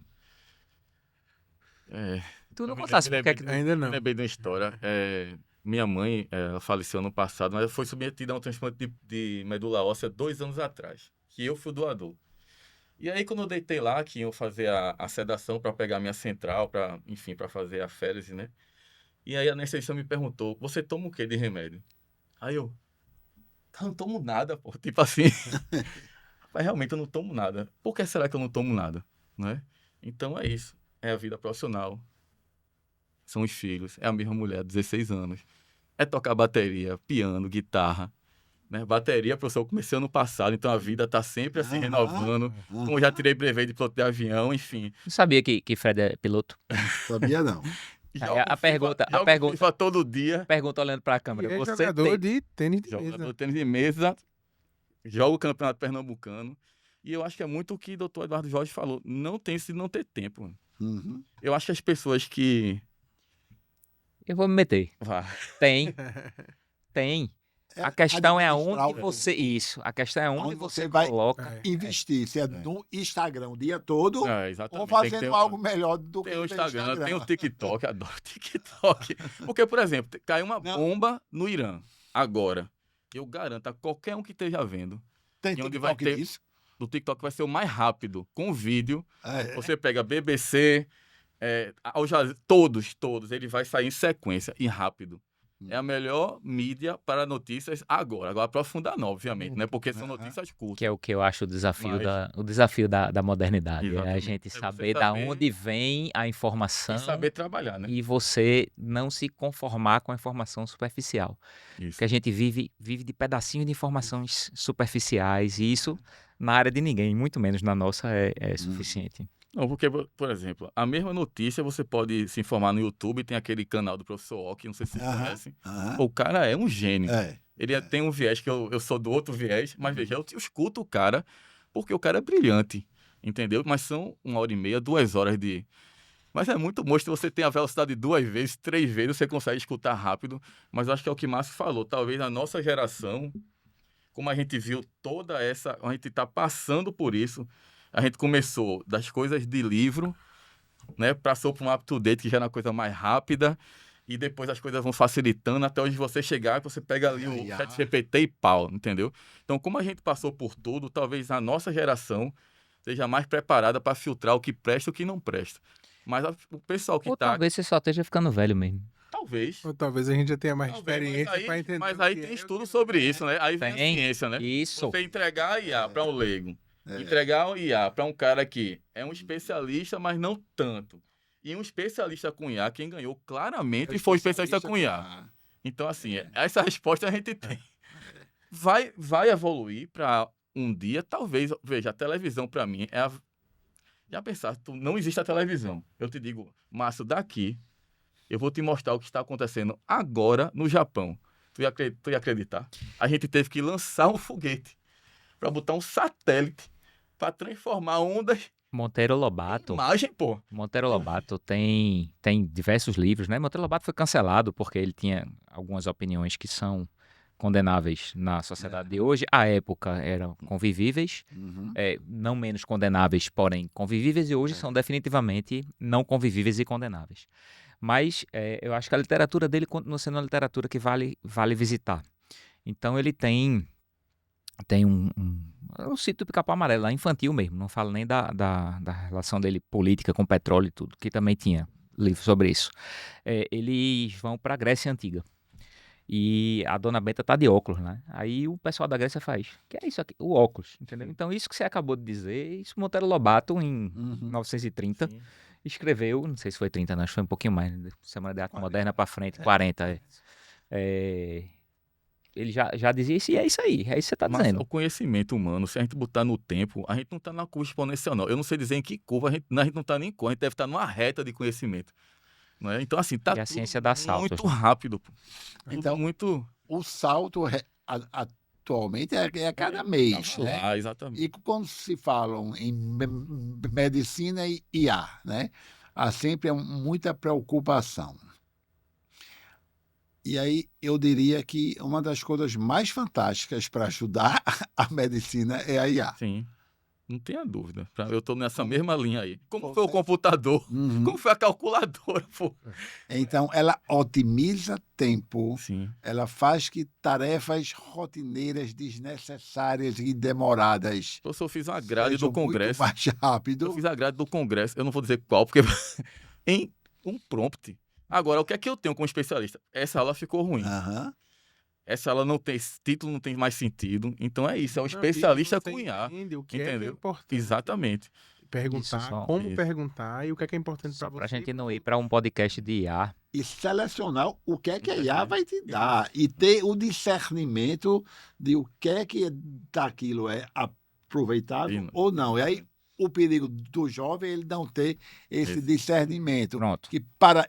É, Tu não eu me contasse por que é lembrei que... Ainda me não. lembrei de uma história. Minha mãe, ela faleceu ano passado, mas ela foi submetida a um transplante de medula óssea 2 anos atrás, que eu fui o doador. E aí, quando eu deitei lá, que iam fazer a sedação para pegar a minha central, enfim, para fazer a férise, né? E aí a anestesista me perguntou, você toma o que de remédio? Aí eu, cara, não tomo nada, pô. Tipo assim, mas realmente eu não tomo nada. Por que será que eu não tomo nada? Né? Então é isso. É a vida profissional. São os filhos. É a mesma mulher, 16 anos. É tocar bateria, piano, guitarra. Né? Bateria, professor, eu comecei ano passado, então a vida tá sempre assim, Aham. renovando. Como eu já tirei brevet de piloto de avião, enfim. Não sabia que Fred é piloto? Sabia não. A pergunta- Jogo FIFA todo dia. Pergunta olhando para a E câmera. é Você jogador tem... de tênis de Jogador mesa. de tênis de mesa, joga o Campeonato Pernambucano. E eu acho que é muito o que o doutor Eduardo Jorge falou. Não tem se não ter tempo. Mano. Uhum. Eu acho que as pessoas que... Eu vou me meter. Vá. Tem. A questão é administrar aonde o você... tempo. Isso. A questão é onde Onde você você vai coloca... investir, se é no Instagram o dia todo Exatamente. ou Tem que fazendo ter algo melhor do que Tem o no Instagram, tem o TikTok, adoro TikTok. Porque, por exemplo, caiu uma Não. bomba no Irã, agora. Eu garanto a qualquer um que esteja vendo, Tem e onde vai TikTok ter- disso? no TikTok vai ser o mais rápido, com vídeo. É. Você pega BBC, Al Jazeera, todos, ele vai sair em sequência e rápido. É a melhor mídia para notícias agora. Agora aprofundar não, obviamente, né? Porque são Aham. notícias curtas. Que é o que eu acho o desafio, Mas- o desafio da modernidade. É a Exatamente. gente É você saber da saber- onde vem a E informação saber trabalhar, né? e você não se conformar com a informação superficial. Isso. Porque a gente vive de pedacinhos de informações superficiais e isso na área de ninguém, muito menos na nossa, é suficiente. Não, porque, por exemplo, a mesma notícia você pode se informar no YouTube, tem aquele canal do professor Ock, não sei se vocês Aham. conhecem. Aham. O cara é um gênio. É. Ele tem um viés que eu sou do outro viés, mas veja, eu escuto o cara porque o cara é brilhante, entendeu? Mas são 1h30, 2 horas de... Mas é muito bom se você tem a velocidade 2 vezes, 3 vezes, você consegue escutar rápido. Mas eu acho que é o que Márcio falou. Talvez a nossa geração, como a gente viu toda essa... A gente está passando por isso. A gente começou das coisas de livro, né? Passou para um up-to-date, que já era uma coisa mais rápida. E depois as coisas vão facilitando até onde você chegar, que você pega ali o Ai, ai. ChatGPT e pau, entendeu? Então, como a gente passou por tudo, talvez a nossa geração seja mais preparada para filtrar o que presta e o que não presta. Mas o pessoal que Ou está... talvez você só esteja ficando velho mesmo. Talvez. Ou talvez a gente já tenha mais Talvez, experiência para entender. mas o aí que tem é, estudo o que sobre não é. isso, né? Aí vem a Tem. ciência, né? Isso. Você entregar a IA para um leigo, É. entregar o IA para um cara que é um especialista, mas não tanto. E um especialista com IA, quem ganhou claramente foi o especialista com IA. Ah, Então, assim, essa resposta a gente tem. Vai evoluir para um dia, talvez, veja, a televisão para mim é a... Já pensar, não existe a televisão. Eu te digo, Márcio, daqui, eu vou te mostrar o que está acontecendo agora no Japão. Tu ia acreditar? A gente teve que lançar um foguete para botar um satélite para transformar ondas Monteiro em Lobato. imagem, pô. Monteiro Lobato tem diversos livros, né? Monteiro Lobato foi cancelado porque ele tinha algumas opiniões que são condenáveis na sociedade de hoje. À época eram convivíveis, Uhum. não menos condenáveis, porém convivíveis, e hoje são definitivamente não convivíveis e condenáveis. Mas eu acho que a literatura dele continua sendo uma literatura que vale visitar. Então ele tem um sítio do Pica-Pau Amarelo, lá infantil mesmo, não falo nem da relação dele política com petróleo e tudo, que também tinha livro sobre isso. Eles vão para a Grécia Antiga. E a dona Benta tá de óculos, né? Aí o pessoal da Grécia faz, que é isso aqui? O óculos, entendeu? Então isso que você acabou de dizer, isso Monteiro Lobato em Uhum. 1930 Sim. escreveu, não sei se foi 30, não, acho que foi um pouquinho mais, né? Semana de Arte Moderna para frente, 40. Ele já dizia isso e é isso aí que você tá Mas dizendo. o conhecimento humano, se a gente botar no tempo, a gente não está na curva exponencial, não. Eu não sei dizer em que curva, a gente não está nem em curva, a gente deve estar numa reta de conhecimento. Não é? Então, assim, tá E a tudo ciência dá saltos, muito né? rápido. Pô. Tudo Então, muito... o salto atualmente é a cada mês, Tava né? lá, exatamente. E quando se falam em medicina e IA, né? Há sempre muita preocupação. E aí eu diria que uma das coisas mais fantásticas para ajudar a medicina é a IA. Sim, não tenha dúvida. Eu estou nessa Como- mesma linha aí. Como Como foi o é? computador? Uhum. Como foi a calculadora? Pô? Então, ela otimiza tempo, Sim. ela faz que tarefas rotineiras, desnecessárias e demoradas Eu fiz uma grade sejam do Congresso. muito mais Eu rápido. fiz a grade do Congresso, eu não vou dizer qual, porque em um prompt. Agora, o que é que eu tenho como especialista? Essa aula ficou ruim. Aham. Essa aula não tem, esse título não tem mais sentido. Então é isso, é um Não, especialista e você com IA. entende o que é Entendeu? importante. Exatamente. Perguntar, Isso, só- como Isso. perguntar e o que é importante Só para pra você. gente não ir para um podcast de IA. E selecionar o que é que a IA Interessante. vai te dar. E ter o discernimento de o que é que daquilo é aproveitável Sim. ou não. E aí o perigo do jovem é ele não ter esse Esse. discernimento. Pronto. Que para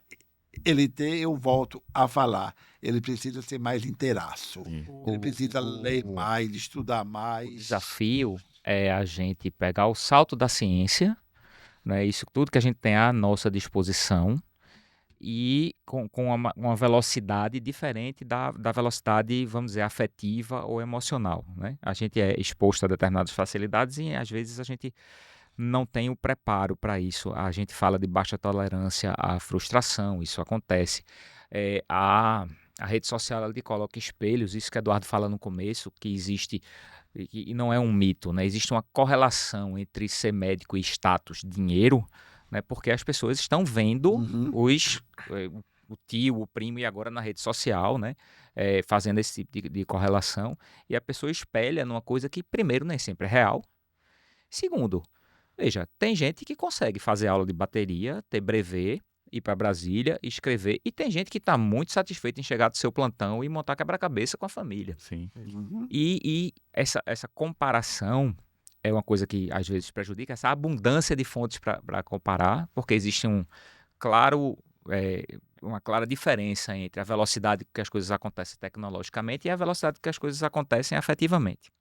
ele ter, eu volto a falar, ele precisa ser mais inteiraço. Sim. Ele precisa ler o- mais, estudar O mais. desafio é a gente pegar o salto da ciência, né, isso tudo que a gente tem à nossa disposição, e com uma velocidade diferente da velocidade, vamos dizer, afetiva ou emocional, né? A gente é exposto a determinadas facilidades e às vezes a gente não tem o preparo para isso. A gente fala de baixa tolerância à frustração, isso acontece. A rede social ela te coloca espelhos, isso que Eduardo fala no começo, que existe, e não é um mito, né? Existe uma correlação entre ser médico e status, dinheiro, né? Porque as pessoas estão vendo Uhum. o tio, o primo e agora na rede social, né? Fazendo esse tipo de correlação, e a pessoa espelha numa coisa que, primeiro, nem sempre é real. Segundo, veja, tem gente que consegue fazer aula de bateria, ter brevet, ir para Brasília, escrever, e tem gente que está muito satisfeita em chegar do seu plantão e montar quebra-cabeça com a família. Sim. Uhum. E essa comparação é uma coisa que às vezes prejudica, essa abundância de fontes para comparar, porque existe uma clara diferença entre a velocidade com que as coisas acontecem tecnologicamente e a velocidade com que as coisas acontecem afetivamente.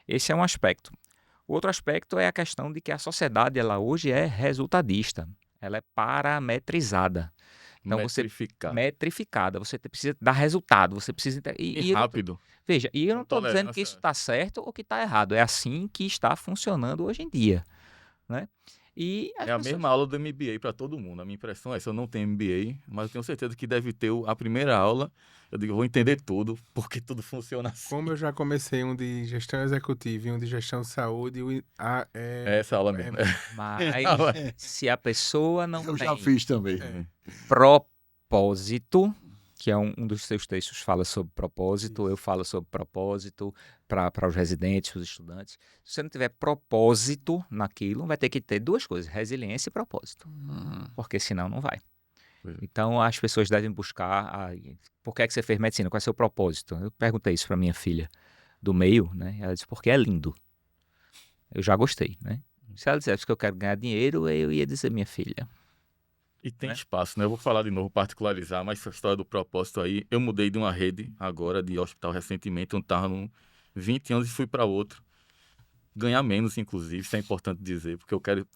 Esse é um aspecto. O outro aspecto é a questão de que a sociedade ela hoje é resultadista, ela é parametrizada. Então metrificada, você precisa dar resultado, você precisa E rápido. Veja, e eu não Com estou dizendo que tolerância. isso está certo ou que está errado, é assim que está funcionando hoje em dia, né? E as É a pessoas- mesma aula do MBA para todo mundo. A minha impressão é essa. Eu não tenho MBA, mas eu tenho certeza que deve ter a primeira aula. Eu digo, eu vou entender tudo, porque tudo funciona assim. Como eu já comecei um de gestão executiva e um de gestão de saúde, É essa aula mesmo. Mas É. se a pessoa não Eu já tem fiz também. propósito, que é um dos seus textos fala sobre propósito, eu falo sobre propósito para os residentes, os estudantes. Se você não tiver propósito naquilo, vai ter que ter duas coisas, resiliência e propósito, porque senão não vai. Pois é. Então as pessoas devem buscar, por que é que você fez medicina? Qual é o seu propósito? Eu perguntei isso para minha filha do meio, né? Ela disse, porque é lindo. Eu já gostei, né? Se ela dissesse que eu quero ganhar dinheiro, eu ia dizer, minha filha. E tem Né? espaço, né? Eu vou falar de novo, particularizar, mas essa história do propósito aí, eu mudei de uma rede agora, de hospital recentemente, onde estava 20 anos e fui para outro. Ganhar menos, inclusive, isso é importante dizer, porque eu quero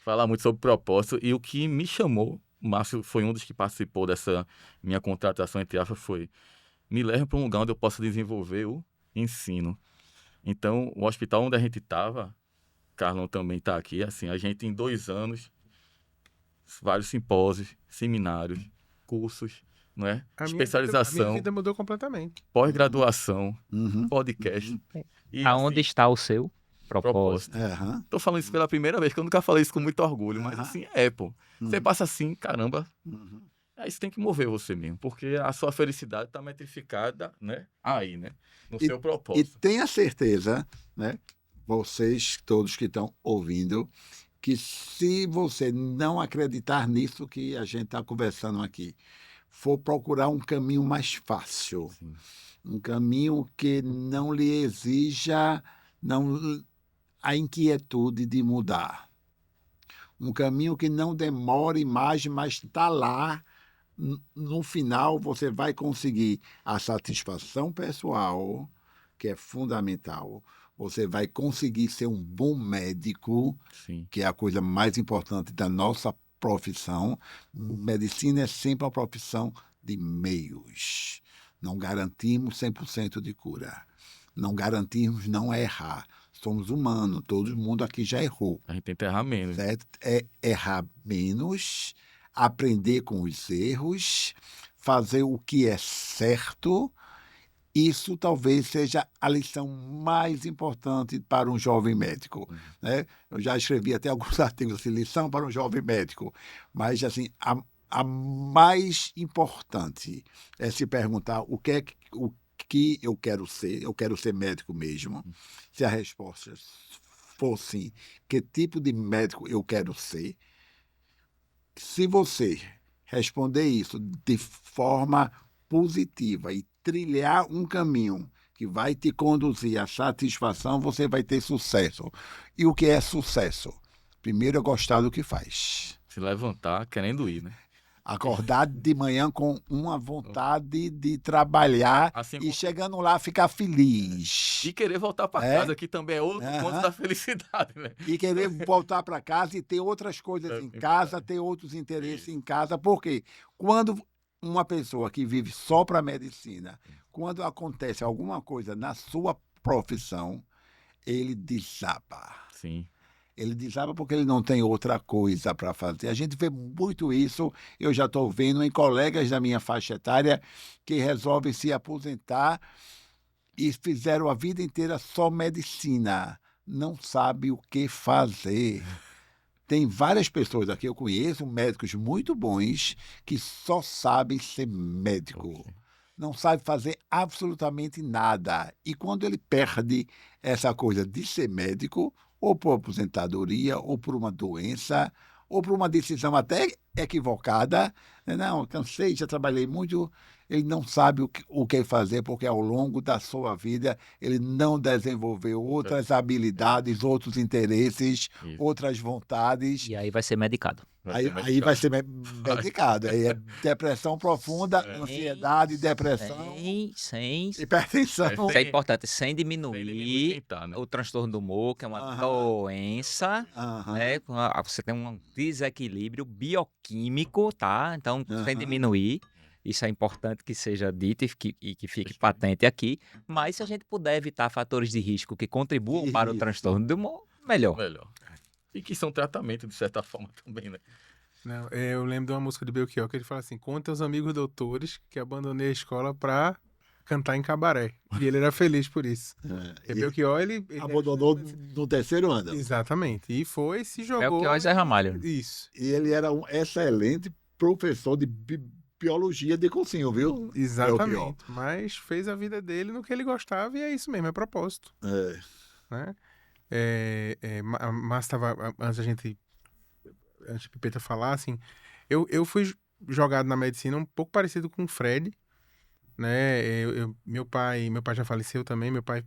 falar muito sobre propósito. E o que me chamou, o Márcio foi um dos que participou dessa minha contratação, entre aspas, foi me levem para um lugar onde eu possa desenvolver o ensino. Então, o hospital onde a gente estava, Carlão também está aqui, assim, a gente em 2 anos, vários simpósios, seminários, cursos, não é? A minha Especialização, vida mudou completamente. pós-graduação, Uhum. podcast. E, Aonde assim, está o seu propósito? propósito. Aham. Tô falando isso pela primeira vez, que eu nunca falei isso com muito orgulho, mas Aham. assim, pô. Você Uhum. passa assim, caramba, Uhum. isso tem que mover você mesmo, porque a sua felicidade tá metrificada, né? Aí, né? No seu E propósito. tenha certeza, né? Vocês todos que estão ouvindo, que se você não acreditar nisso que a gente está conversando aqui, for procurar um caminho mais fácil, Sim. um caminho que não lhe exija não, a inquietude de mudar, um caminho que não demore mais, mas está lá. No final, você vai conseguir a satisfação pessoal, que é fundamental. Você vai conseguir ser um bom médico, Sim. que é a coisa mais importante da nossa profissão. Medicina é sempre uma profissão de meios. Não garantimos 100% de cura. Não garantimos não errar. Somos humanos, todo mundo aqui já errou. A gente tenta errar menos. Certo? É errar menos, aprender com os erros, fazer o que é certo. Isso talvez seja a lição mais importante para um jovem médico, né? Eu já escrevi até alguns artigos assim, lição para um jovem médico, mas assim, a mais importante é se perguntar o que eu quero ser médico mesmo. Se a resposta for sim, que tipo de médico eu quero ser? Se você responder isso de forma positiva e trilhar um caminho que vai te conduzir à satisfação, você vai ter sucesso. E o que é sucesso? Primeiro é gostar do que faz. Se levantar querendo ir, né? Acordar de manhã com uma vontade de trabalhar Assim e como- chegando lá ficar feliz. E querer voltar para É? casa, que também é outro Aham. ponto da felicidade, né? E querer voltar para casa e ter outras coisas É em verdade. casa, ter outros interesses Isso. em casa. Porque quando uma pessoa que vive só para a medicina, quando acontece alguma coisa na sua profissão, ele desaba. Sim. Ele desaba porque ele não tem outra coisa para fazer. A gente vê muito isso, eu já estou vendo em colegas da minha faixa etária que resolvem se aposentar e fizeram a vida inteira só medicina. Não sabe o que fazer. Tem várias pessoas aqui, eu conheço médicos muito bons que só sabem ser médico. Ok. Não sabe fazer absolutamente nada. E quando ele perde essa coisa de ser médico, ou por aposentadoria, ou por uma doença, ou por uma decisão até equivocada, né? Não, cansei, já trabalhei muito, ele não sabe o que fazer, porque ao longo da sua vida ele não desenvolveu outras habilidades, outros interesses, Isso. outras vontades. E aí vai ser medicado. Aí vai ser medicado. Aí é depressão profunda, ansiedade, depressão, Sem hipertensão. Isso é importante, sem Sem diminuir ninguém tentar, né? o transtorno do humor, que é uma Aham. doença, Aham. né? Você tem um desequilíbrio bioquímico, tá? Então, sem Aham. diminuir. Isso é importante que seja dito e que fique patente aqui. Mas se a gente puder evitar fatores de risco que contribuam para o Isso. transtorno do humor, melhor. Melhor. E que são tratamento, de certa forma, também, né? Não, eu lembro de uma música do Belchior que ele fala assim: conta aos amigos doutores que abandonei a escola pra cantar em cabaré. E ele era feliz por isso. E E Belchior, ele abandonou no terceiro ano. Exatamente. E foi, se É o jogou. que Zé Ramalho. Isso. E ele era um excelente professor de biologia de cursinho, viu? Exatamente. Mas fez a vida dele no que ele gostava e é isso mesmo, é propósito. É. Né? A Márcia estava, antes de Pipeta falar, assim, eu fui jogado na medicina um pouco parecido com o Fred, né? Meu pai já faleceu também, meu pai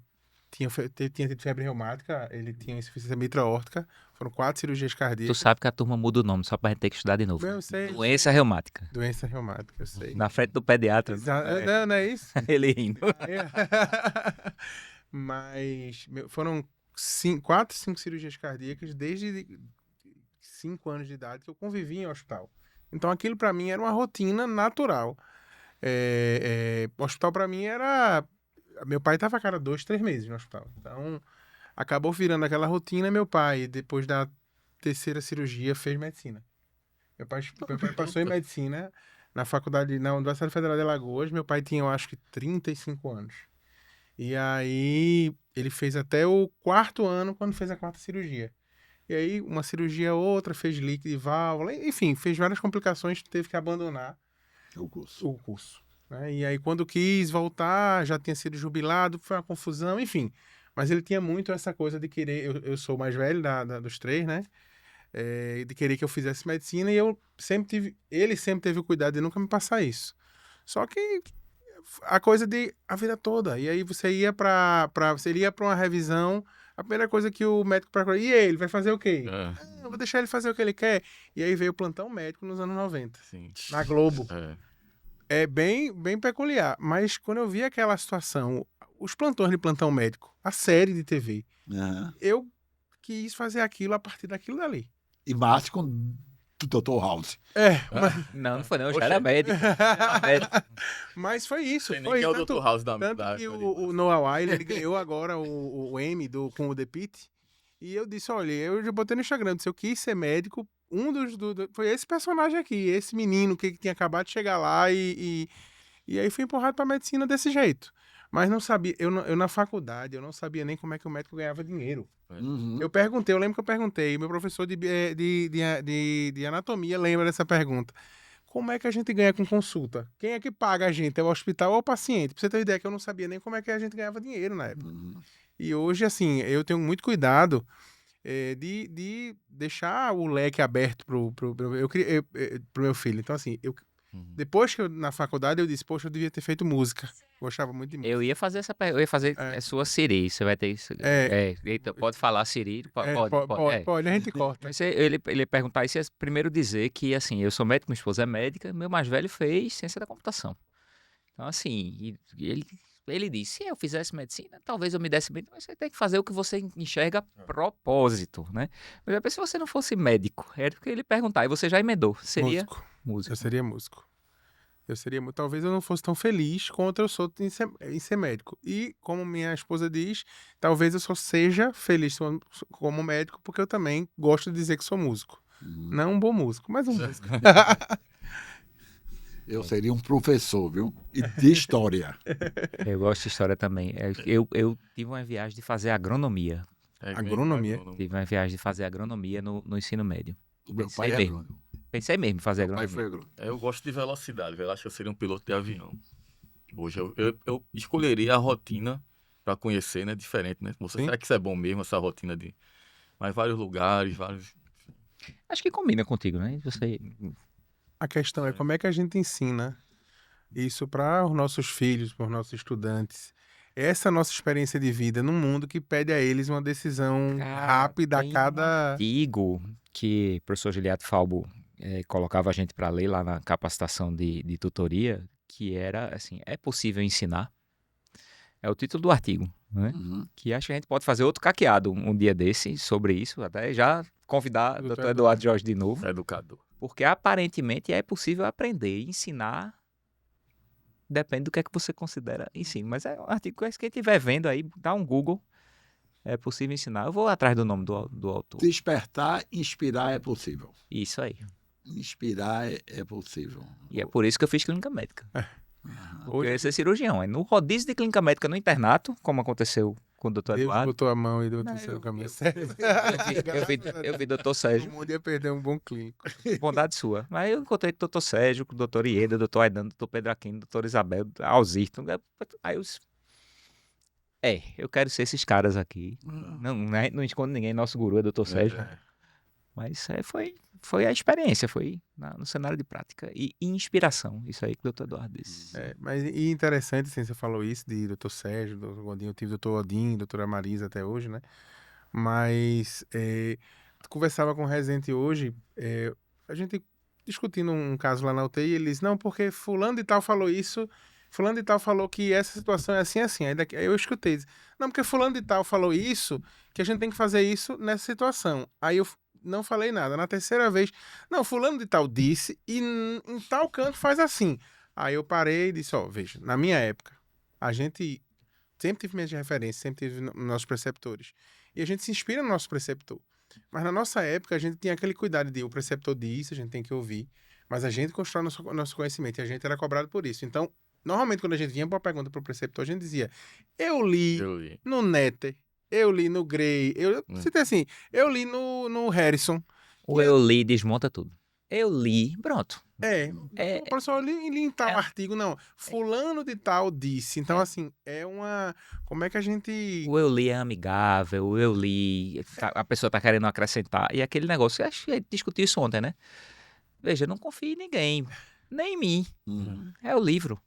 tinha tido febre reumática, ele tinha insuficiência mitral-aórtica, foram 4 cirurgias Tu cardíacas. sabe que a turma muda o nome, só pra gente ter que estudar de novo. Eu sei. Doença reumática. Doença reumática, eu sei. Na frente do pediatra. Não é isso? Ele rindo. Mas foram 4, 5 cirurgias cardíacas desde 5 anos de idade que eu convivi em hospital. Então aquilo pra mim era uma rotina natural. O hospital pra mim era... Meu pai tava a cada 2, 3 meses no hospital. Então, acabou virando aquela rotina. Meu pai, depois da terceira cirurgia, fez medicina. Meu pai passou em medicina na faculdade, na Universidade Federal de Alagoas. Meu pai tinha, eu acho que 35 anos. E aí, ele fez até o 4º ano, quando fez a 4ª cirurgia. E aí, uma cirurgia outra, fez líquido e válvula, enfim, fez várias complicações, teve que abandonar O curso. o curso, né? E aí, quando quis voltar, já tinha sido jubilado, foi uma confusão, enfim. Mas ele tinha muito essa coisa de querer, eu sou o mais velho dos 3, né? De querer que eu fizesse medicina, e ele sempre teve o cuidado de nunca me passar isso. Só que a coisa de a vida toda. E aí você ia você ia para uma revisão, a primeira coisa que o médico procura, e ele vai fazer o quê? Eu vou deixar ele fazer o que ele quer. E aí veio o plantão médico nos anos 90, Sim. na Globo. É. É bem, bem peculiar. Mas quando eu vi aquela situação, os plantões de plantão médico, a série de TV, Aham. eu quis fazer aquilo a partir daquilo dali. E Márcio com o Dr. House. Não foi não, eu já Oxe. era médico. Mas foi isso. Sei nem Foi quem é o tanto, Dr. House da tanto que o Noah Wyle, ele ganhou agora o Emmy com o The Pitt. E eu disse, olha, eu já botei no Instagram, eu disse, eu quis ser médico. Foi esse personagem aqui, esse menino que tinha acabado de chegar lá e aí fui empurrado pra medicina desse jeito. Mas não sabia, eu na faculdade, eu não sabia nem como é que o médico ganhava dinheiro. Uhum. Eu lembro que eu perguntei, meu professor de anatomia lembra dessa pergunta. Como é que a gente ganha com consulta? Quem é que paga a gente? É o hospital ou o paciente? Pra você ter uma ideia que eu não sabia nem como é que a gente ganhava dinheiro na época. Uhum. E hoje, assim, eu tenho muito cuidado de deixar o leque aberto pro meu filho. Então, assim, depois que na faculdade eu disse, poxa, eu devia ter feito música. Gostava muito de música. Eu ia fazer essa pergunta, eu ia fazer É. a sua Siri, você vai ter isso. Eita, pode falar Siri? Pode, a gente corta. Mas ele ia perguntar isso, ia primeiro dizer que, assim, eu sou médico, minha esposa é médica, meu mais velho fez ciência da computação. Então, assim, ele disse, se eu fizesse medicina, talvez eu me desse bem, mas você tem que fazer o que você enxerga propósito, né? Mas eu pensei, se você não fosse médico, era o que ele perguntar, e você já emendou, seria músico. Eu seria músico. Talvez eu não fosse tão feliz quanto eu sou em ser médico. E, como minha esposa diz, talvez eu só seja feliz como médico, porque eu também gosto de dizer que sou músico. Não um bom músico, mas um músico. Eu seria um professor, viu? E de história. Eu gosto de história também. Eu tive uma viagem de fazer agronomia. Agronomia? Tive uma viagem de fazer agronomia no ensino médio. O meu Pensei pai é mesmo. agrônomo. Pensei mesmo em fazer Meu pai agronomia. foi agrônomo. Eu gosto de velocidade, velho. Acho que eu seria um piloto de avião. Hoje eu escolheria a rotina para conhecer, né? Diferente, né? Sim. Será que isso é bom mesmo, essa rotina de... Mas vários lugares, vários... Acho que combina contigo, né? Você... A questão é como é que a gente ensina isso para os nossos filhos, para os nossos estudantes. Essa nossa experiência de vida num mundo que pede a eles uma decisão rápida a tem cada... um artigo que o professor Giliato Falbo colocava a gente para ler lá na capacitação de tutoria, que era assim, é possível ensinar? É o título do artigo, né? Uhum. Que acho que a gente pode fazer outro caqueado um dia desse sobre isso, até já convidar o Dr. Eduardo Jorge de novo, Educador. porque aparentemente é possível aprender, ensinar, depende do que é que você considera ensino, mas é um artigo que quem estiver vendo aí, dá um Google, é possível ensinar. Eu vou atrás do nome do autor. Despertar, inspirar é possível. Isso aí. Inspirar é possível. E é por isso que eu fiz clínica médica. Aham. Porque eu ia ser cirurgião. É no rodízio de clínica médica no internato, como aconteceu com o Dr. Deus Eduardo. botou a mão e deu Não, o caminho eu- certo. Eu vi Dr. O Sérgio, mundo ia perder um bom clínico. bondade sua. Mas eu encontrei com o Dr. Sérgio, com o Dr. Ieda, Dr. Aidano, Dr. Pedro Aquino, Dr. Isabel, Alzirton. Aí eu disse, eu quero ser esses caras aqui. Não escondo ninguém, nosso guru é Dr. Sérgio. Mas foi a experiência, foi no cenário de prática e inspiração. Isso aí que o Dr. Eduardo disse. Mas e interessante, assim, você falou isso de Dr. Sérgio, Dr. Godinho, eu tive Dr. Odin, doutora Marisa até hoje, né? Mas conversava com o Rezende hoje, a gente discutindo um caso lá na UTI, e ele disse, não, porque fulano de tal falou isso, fulano de tal falou que essa situação é assim, assim. Aí eu escutei, disse, não, porque fulano de tal falou isso, que a gente tem que fazer isso nessa situação. Aí eu não falei nada. Na terceira vez, não, fulano de tal disse, e em tal canto faz assim. Aí eu parei e disse, ó, veja, na minha época, a gente sempre teve minhas referências, sempre teve nossos preceptores. E a gente se inspira no nosso preceptor. Mas na nossa época, a gente tinha aquele cuidado de o preceptor disse, a gente tem que ouvir, mas a gente constrói nosso conhecimento e a gente era cobrado por isso. Então, normalmente, quando a gente vinha para uma pergunta para o preceptor, a gente dizia, eu li no Netter, eu li no Gray, você tem assim, eu li no Harrison. O eu li desmonta tudo. Eu li, pronto. O professor li em tal artigo, não. Fulano de tal disse. Então, assim, como é que a gente... O eu li é amigável, o eu li, a pessoa tá querendo acrescentar. E aquele negócio, acho que a gente discutiu isso ontem, né? Veja, não confie em ninguém, nem em mim. É o livro.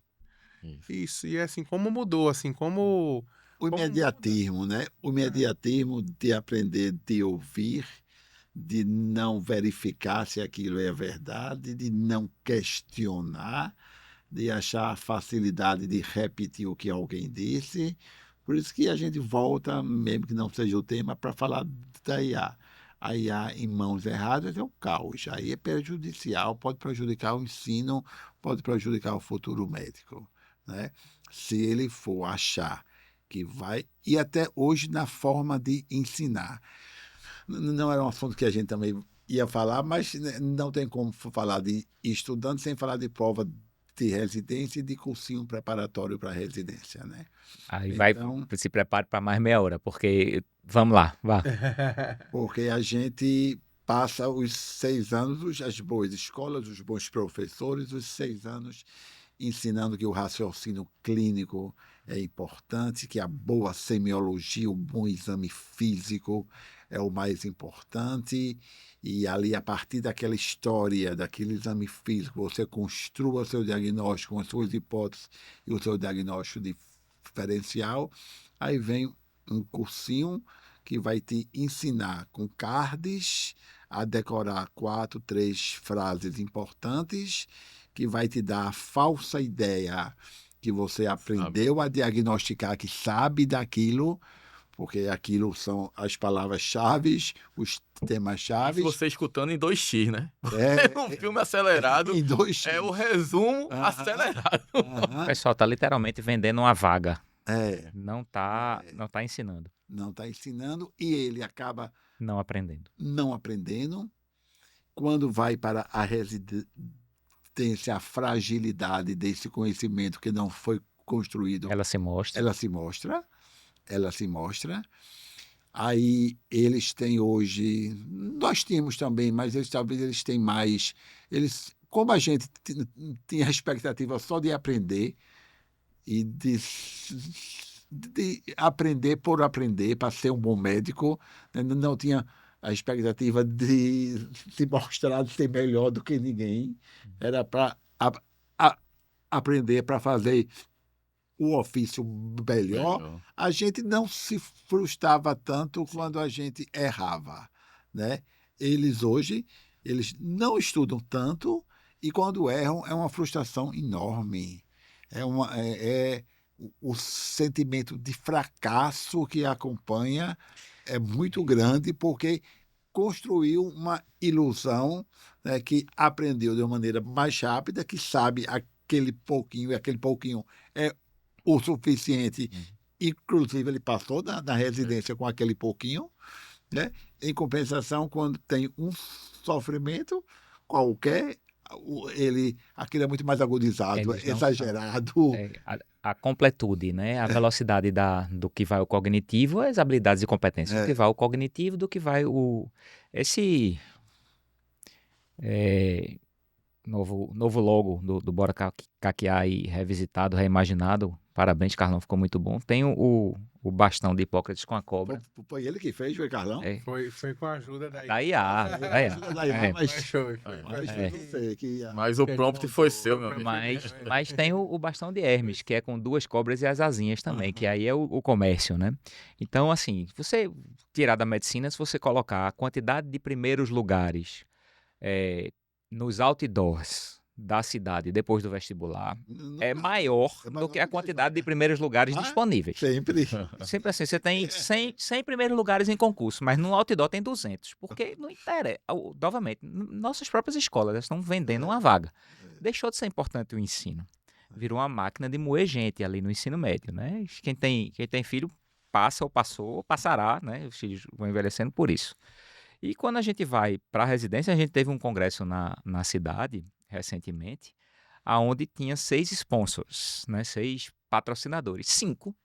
Isso, e assim, como mudou, assim, como... O imediatismo, né? O imediatismo de aprender, de ouvir, de não verificar se aquilo é verdade, de não questionar, de achar facilidade de repetir o que alguém disse. Por isso que a gente volta, mesmo que não seja o tema, para falar da IA. A IA em mãos erradas é um caos. Aí é prejudicial, pode prejudicar o ensino, pode prejudicar o futuro médico, né? Se ele for achar que vai... E até hoje na forma de ensinar. Não era um assunto que a gente também ia falar, mas não tem como falar de estudante sem falar de prova de residência e de cursinho preparatório para residência, né? Aí se prepare para mais meia hora, porque vamos lá, vá. Porque a gente passa os 6 anos, as boas escolas, os bons professores, os 6 anos ensinando que o raciocínio clínico é importante, que a boa semiologia, o bom exame físico é o mais importante, e ali, a partir daquela história, daquele exame físico, você construa seu diagnóstico com as suas hipóteses e o seu diagnóstico diferencial. Aí vem um cursinho que vai te ensinar com cards a decorar 4, 3 frases importantes, que vai te dar a falsa ideia que você aprendeu a diagnosticar, que sabe daquilo, porque aquilo são as palavras-chave, os temas-chave. Você escutando em 2x, né? É um filme acelerado. Em 2x. É o resumo acelerado. O pessoal tá literalmente vendendo uma vaga. É. Não tá ensinando. Não está ensinando e ele acaba não aprendendo. Quando vai para a residência, a fragilidade desse conhecimento que não foi construído. Ela se mostra. Aí eles têm hoje, nós tínhamos também, mas talvez eles têm mais. Como a gente tinha a expectativa só de aprender e de aprender por aprender para ser um bom médico, né? Não tinha a expectativa de se mostrar de ser melhor do que ninguém. Era para aprender para fazer o ofício melhor. A gente não se frustrava tanto quando a gente errava, né? Eles hoje, eles não estudam tanto e quando erram é uma frustração enorme. O sentimento de fracasso que acompanha é muito grande porque construiu uma ilusão, né, que aprendeu de uma maneira mais rápida, que sabe aquele pouquinho, e aquele pouquinho é o suficiente. Inclusive, ele passou na residência com aquele pouquinho, né? Em compensação, quando tem um sofrimento qualquer, aquilo é muito mais agudizado, exagerado. A completude, né? A velocidade do que vai o cognitivo, as habilidades e competências. Do que vai o cognitivo, do que vai esse novo logo do Bora Caquear aí, revisitado, reimaginado. Parabéns, Carlão, ficou muito bom. Tem o bastão de Hipócrates com a cobra. Foi ele que fez, foi Carlão? Foi com a ajuda da IA. Mas o prompt foi seu, meu amigo. Mas tem o bastão de Hermes, que é com 2 cobras e as asinhas também, que aí é o comércio, né? Então, assim, você tirar da medicina, se você colocar a quantidade de primeiros lugares nos outdoors da cidade depois do vestibular é maior do que a quantidade de primeiros lugares disponíveis. Sempre assim, você tem 100 primeiros lugares em concurso, mas no outdoor tem 200, porque não interessa. Novamente, nossas próprias escolas estão vendendo uma vaga. Deixou de ser importante o ensino. virou uma máquina de moer gente ali no ensino médio, né? Quem tem filho passa ou passou ou passará, né? Os filhos vão envelhecendo por isso. E quando a gente vai para a residência, a gente teve um congresso na cidade, recentemente, aonde tinha 6 sponsors, né? 6 patrocinadores. 5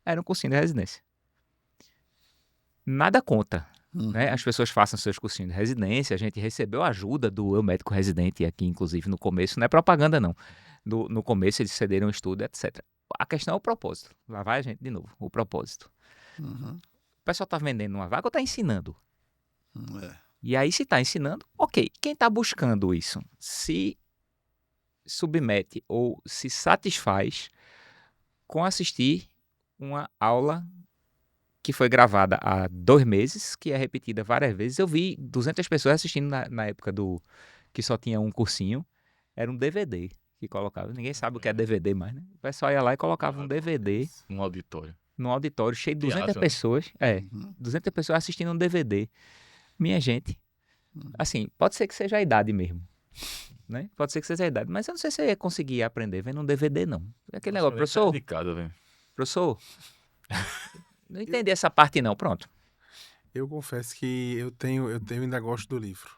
eram cursinho de residência. Nada conta, né? As pessoas façam seus cursinhos de residência. A gente recebeu ajuda do Eu Médico Residente aqui, inclusive, no começo. Não é propaganda, não. No começo eles cederam o estudo, etc. A questão é o propósito. Lá vai a gente de novo, o propósito. Uhum. O pessoal está vendendo uma vaga ou está ensinando? É. E aí, se está ensinando, ok. Quem está buscando isso se submete ou se satisfaz com assistir uma aula que foi gravada há 2 meses, que é repetida várias vezes. Eu vi 200 pessoas assistindo na época que só tinha um cursinho. Era um DVD que colocava. Ninguém sabe o que é DVD mais, né? O pessoal ia lá e colocava um DVD Um auditório. num auditório cheio de 200 Teatro, né? pessoas. Uhum. 200 pessoas assistindo um DVD. Minha gente, assim, pode ser que seja a idade mesmo, né? Pode ser que seja a idade, mas eu não sei se eu ia conseguir aprender vendo um DVD, não. Aquele negócio, professor, De casa, velho. professor, não entendi essa parte não, pronto. Eu confesso que ainda gosto do livro.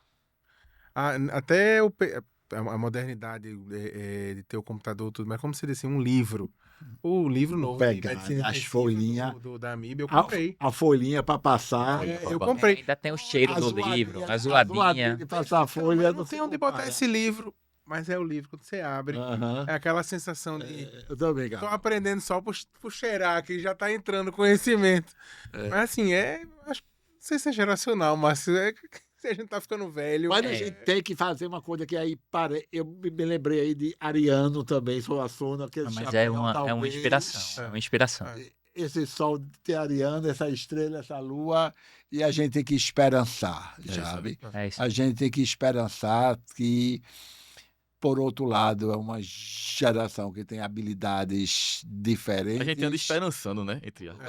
Até a modernidade de ter o computador, tudo, mas como se disse, um livro. O livro novo de Pegar medicina as intensiva folhinhas, da AMIB, eu comprei. a folhinha para passar. Eu comprei. Ainda tem o cheiro do livro, a zoadinha zoadinha. de passar a Mas folha. não tem onde botar esse livro, mas é o livro. Quando você abre, Aham. é aquela sensação de... Eu também, Tô cara. aprendendo só por cheirar, que já tá entrando conhecimento. Mas assim, acho, não sei se é geracional, mas se a gente tá ficando velho. Mas a gente tem que fazer uma coisa que aí eu me lembrei aí de Ariano também, Suassuna, que Mas é uma inspiração, é uma inspiração. Esse sol de Ariano, essa estrela, essa lua, e a gente tem que esperançar, sabe? É isso. A gente tem que esperançar que, por outro lado, é uma geração que tem habilidades diferentes. A gente anda esperançando, né? Entre aspas.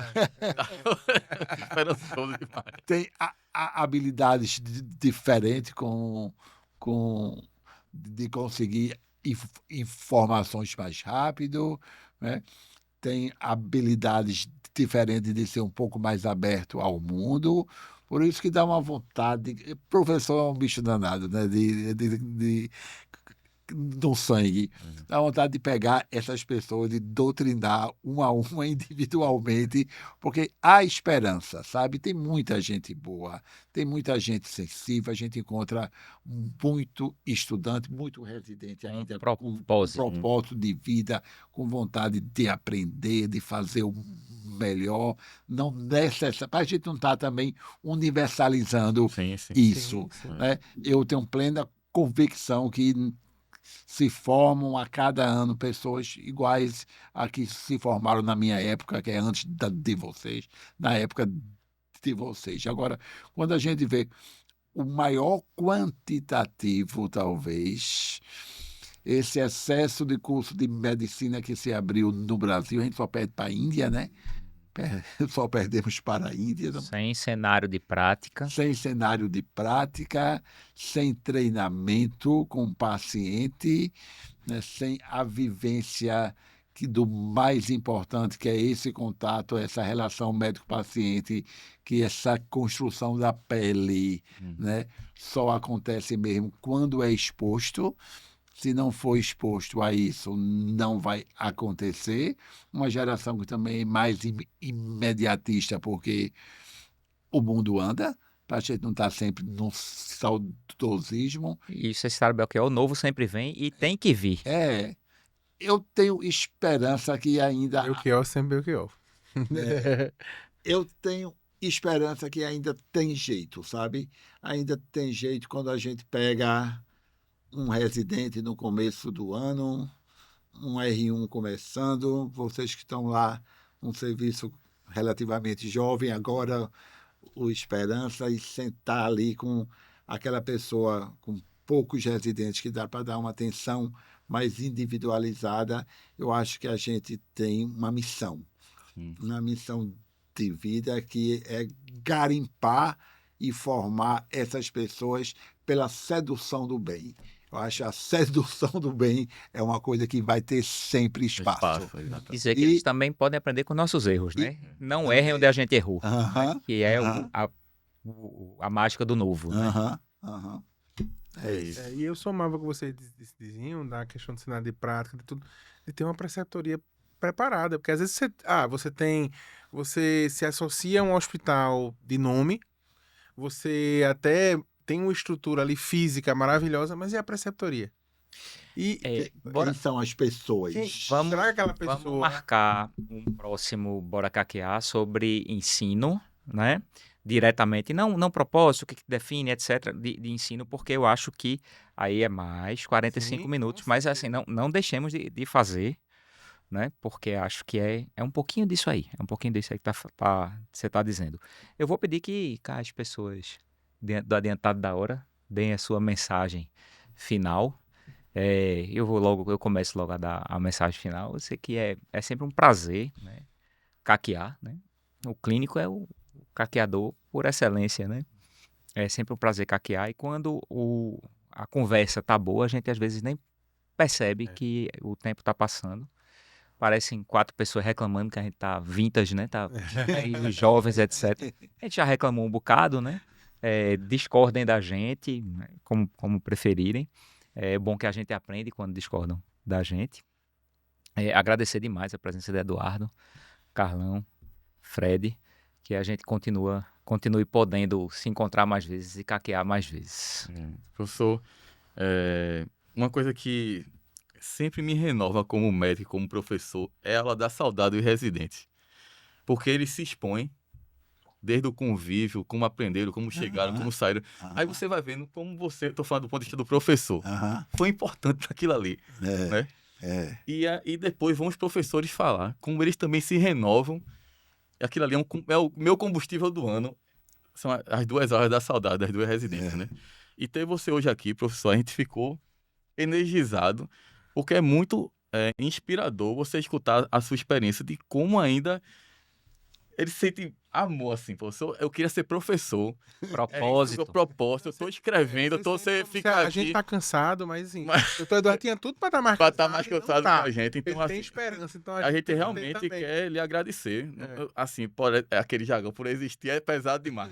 Esperançoso demais. Tem habilidades diferentes de conseguir informações mais rápido, né? Tem habilidades diferentes de ser um pouco mais aberto ao mundo. Por isso que dá uma vontade. Professor é um bicho danado, né? Do sangue. Dá vontade de pegar essas pessoas e doutrinar uma a uma individualmente, porque há esperança, sabe? Tem muita gente boa, tem muita gente sensível, a gente encontra muito estudante, muito residente ainda com propósito de vida, com vontade de aprender, de fazer o melhor, não necessariamente, a gente não está também universalizando Sim, sim. isso, Sim. né? Eu tenho plena convicção que se formam a cada ano pessoas iguais a que se formaram na minha época, que é antes de vocês, na época de vocês. Agora, quando a gente vê o maior quantitativo, talvez, esse excesso de curso de medicina que se abriu no Brasil, a gente só perde para a Índia, né? Só perdemos para a Índia. Sem cenário de prática. Sem cenário de prática, sem treinamento com o paciente, né? Sem a vivência do mais importante, que é esse contato, essa relação médico-paciente, que essa construção da pele, né? Só acontece mesmo quando é exposto. Se não for exposto a isso, não vai acontecer. Uma geração que também é mais imediatista, porque o mundo anda, para a gente não estar sempre num saudosismo. E você sabe o que é? O novo sempre vem e tem que vir. Eu tenho esperança que ainda... Belchior sempre Belchior. Eu tenho esperança que ainda tem jeito, sabe? Ainda tem jeito quando a gente pega um residente no começo do ano, um R1 começando, vocês que estão lá num serviço relativamente jovem, agora o Esperança, e sentar ali com aquela pessoa com poucos residentes que dá para dar uma atenção mais individualizada. Eu acho que a gente tem uma missão de vida, que é garimpar e formar essas pessoas pela sedução do bem. Eu Eu acho a sedução do bem é uma coisa que vai ter sempre espaço. exatamente. Dizer que E- eles também podem aprender com nossos erros, e- né? Não errem onde a gente errou, Aham, que é aham, a mágica do novo, né? aham, aham. É isso. E eu somava com vocês diziam da questão do cenário de prática, de tudo, de ter uma preceptoria preparada, porque às vezes você se associa a um hospital de nome, você até tem uma estrutura ali física maravilhosa, mas e a preceptoria? E Bora, Quem são as pessoas? Vamos- será que aquela vamos pessoa marcar um próximo Bora Caquear sobre ensino, né? Diretamente, não propósito, o que define, etc., de ensino, porque eu acho que aí é mais 45 Sim, minutos, com mas certeza. assim, não deixemos de fazer, né? Porque acho que é um pouquinho disso aí, é um pouquinho disso aí que você tá dizendo. Eu vou pedir que as pessoas do adiantado da hora deem a sua mensagem final. Eu começo logo a dar a mensagem final. Eu sei que é sempre um prazer, né? Caquear, né? O clínico é o caqueador por excelência, né? É sempre um prazer caquear e quando a conversa tá boa, a gente às vezes nem percebe É. que o tempo tá passando. Parecem 4 pessoas reclamando que a gente tá vintage, né? Tá e os jovens, etc. A gente já reclamou um bocado, né? Discordem da gente, né? Como preferirem. É bom que a gente aprende quando discordam da gente. Agradecer demais a presença de Eduardo, Carlão, Fred, que a gente continue podendo se encontrar mais vezes e caquear mais vezes. Professor, uma coisa que sempre me renova como médico, e como professor, é a aula da saudade dos residentes. Porque eles se expõem desde o convívio, como aprenderam, como chegaram, Aham, como saíram. Aí aham, você vai vendo como você, estou falando do ponto de vista do professor, aham. foi importante para aquilo ali, É, né? é. E depois vão os professores falar como eles também se renovam. Aquilo ali é o meu combustível do ano. São as 2 horas da saudade das 2 residências, né? E ter você hoje aqui, professor, a gente ficou energizado, porque é muito inspirador você escutar a sua experiência de como ainda ele sente amor, assim, professor. Eu queria ser professor. É isso que eu Propósito. propósito. Eu tô escrevendo, você fica a gente aqui tá cansado, mas assim, Mas- o doutor Eduardo tinha tudo pra estar mais para cansado. estar mais e não cansado tá. que a gente. Então, Ele tem assim, esperança, então a gente tem que ter realmente também. quer lhe agradecer. É. Assim, aquele jargão, por existir é pesado demais.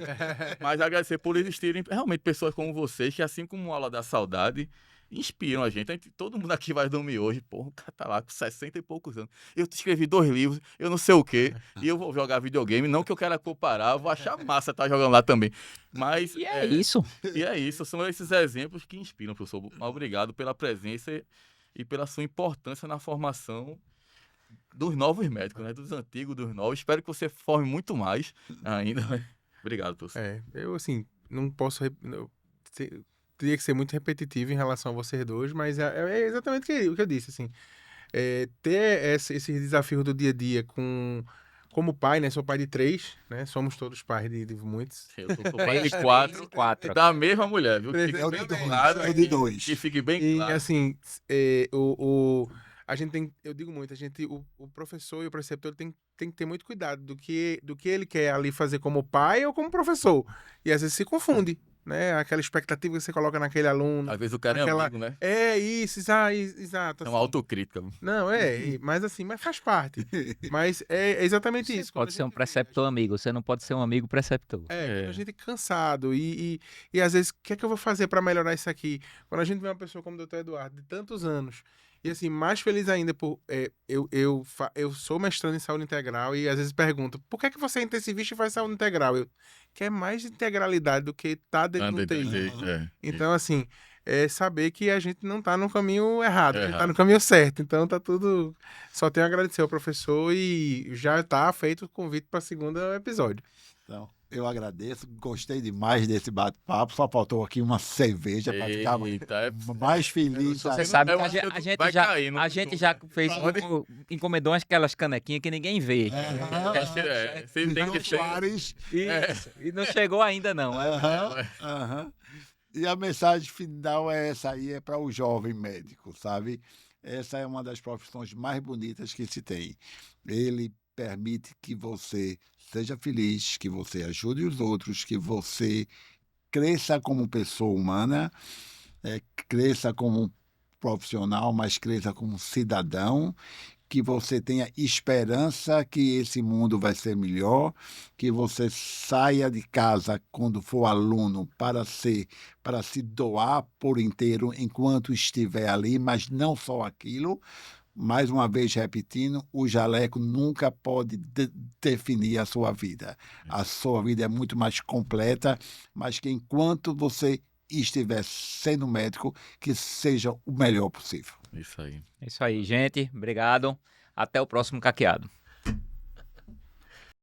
Mas agradecer por existirem realmente pessoas como vocês, que assim como a aula da saudade, inspiram a gente. Todo mundo aqui vai dormir hoje, porra, o cara tá lá com 60 e poucos anos. Eu escrevi 2 livros, eu não sei o quê, e eu vou jogar videogame. Não que eu quero comparar, eu vou achar massa estar jogando lá também. Mas E é isso. e é isso, são esses exemplos que inspiram, professor. Obrigado pela presença e pela sua importância na formação dos novos médicos, né? Dos antigos, dos novos. Espero que você forme muito mais ainda. Obrigado, professor. Eu assim, não posso. Teria que ser muito repetitivo em relação a vocês dois, mas é exatamente o que eu disse, assim. Ter esse desafio do dia a dia como pai, né? Sou pai de 3, né? Somos todos pais de muitos. Eu tô com pai de 3, 4 4. da mesma mulher, viu? Três, Que fique É o bem de dois, claro é o de aqui, dois. que fique bem E claro. assim, a gente tem, eu digo muito, o professor e o preceptor ele tem que ter muito cuidado do que ele quer ali fazer como pai ou como professor. E às vezes se confunde, né? Aquela expectativa que você coloca naquele aluno. Às vezes o cara é aquela- amigo, né? É isso, exato. É uma assim. autocrítica. Não, mas assim, mas faz parte. Mas é exatamente Você isso. quando pode a ser um gente vê, preceptor amigo, você não pode ser um amigo preceptor. quando a gente é cansado e às vezes, o que é que eu vou fazer para melhorar isso aqui? Quando a gente vê uma pessoa como o Dr. Eduardo, de tantos anos, e assim, mais feliz ainda por... eu sou mestrando em saúde integral e às vezes pergunto, por que é que você é intensivista e faz saúde integral? Quer mais integralidade do que tá dentro do TI. Então, assim, é saber que a gente não tá no caminho errado, a gente tá no caminho certo. Então, tá tudo... Só tenho a agradecer ao professor e já tá feito o convite para o segundo episódio. Então, eu agradeço, gostei demais desse bate-papo. Só faltou aqui uma cerveja para ficar mais feliz. Você aí. sabe eu que acho que a gente vai já, cair no a gente YouTube. já fez Pode? encomendou aquelas canequinhas que ninguém vê. Você tem que Jô ser... Soares. E não chegou ainda não. Aham, aham. E a mensagem final é essa aí, é para o jovem médico, sabe? Essa é uma das profissões mais bonitas que se tem. Ele permite que você seja feliz, que você ajude os outros, que você cresça como pessoa humana, cresça como um profissional, mas cresça como cidadão, que você tenha esperança que esse mundo vai ser melhor, que você saia de casa quando for aluno para se doar por inteiro enquanto estiver ali, mas não só aquilo. Mais uma vez repetindo, o jaleco nunca pode definir a sua vida. A sua vida é muito mais completa, mas que enquanto você estiver sendo médico, que seja o melhor possível. Isso aí. É isso aí, gente. Obrigado. Até o próximo Caqueado.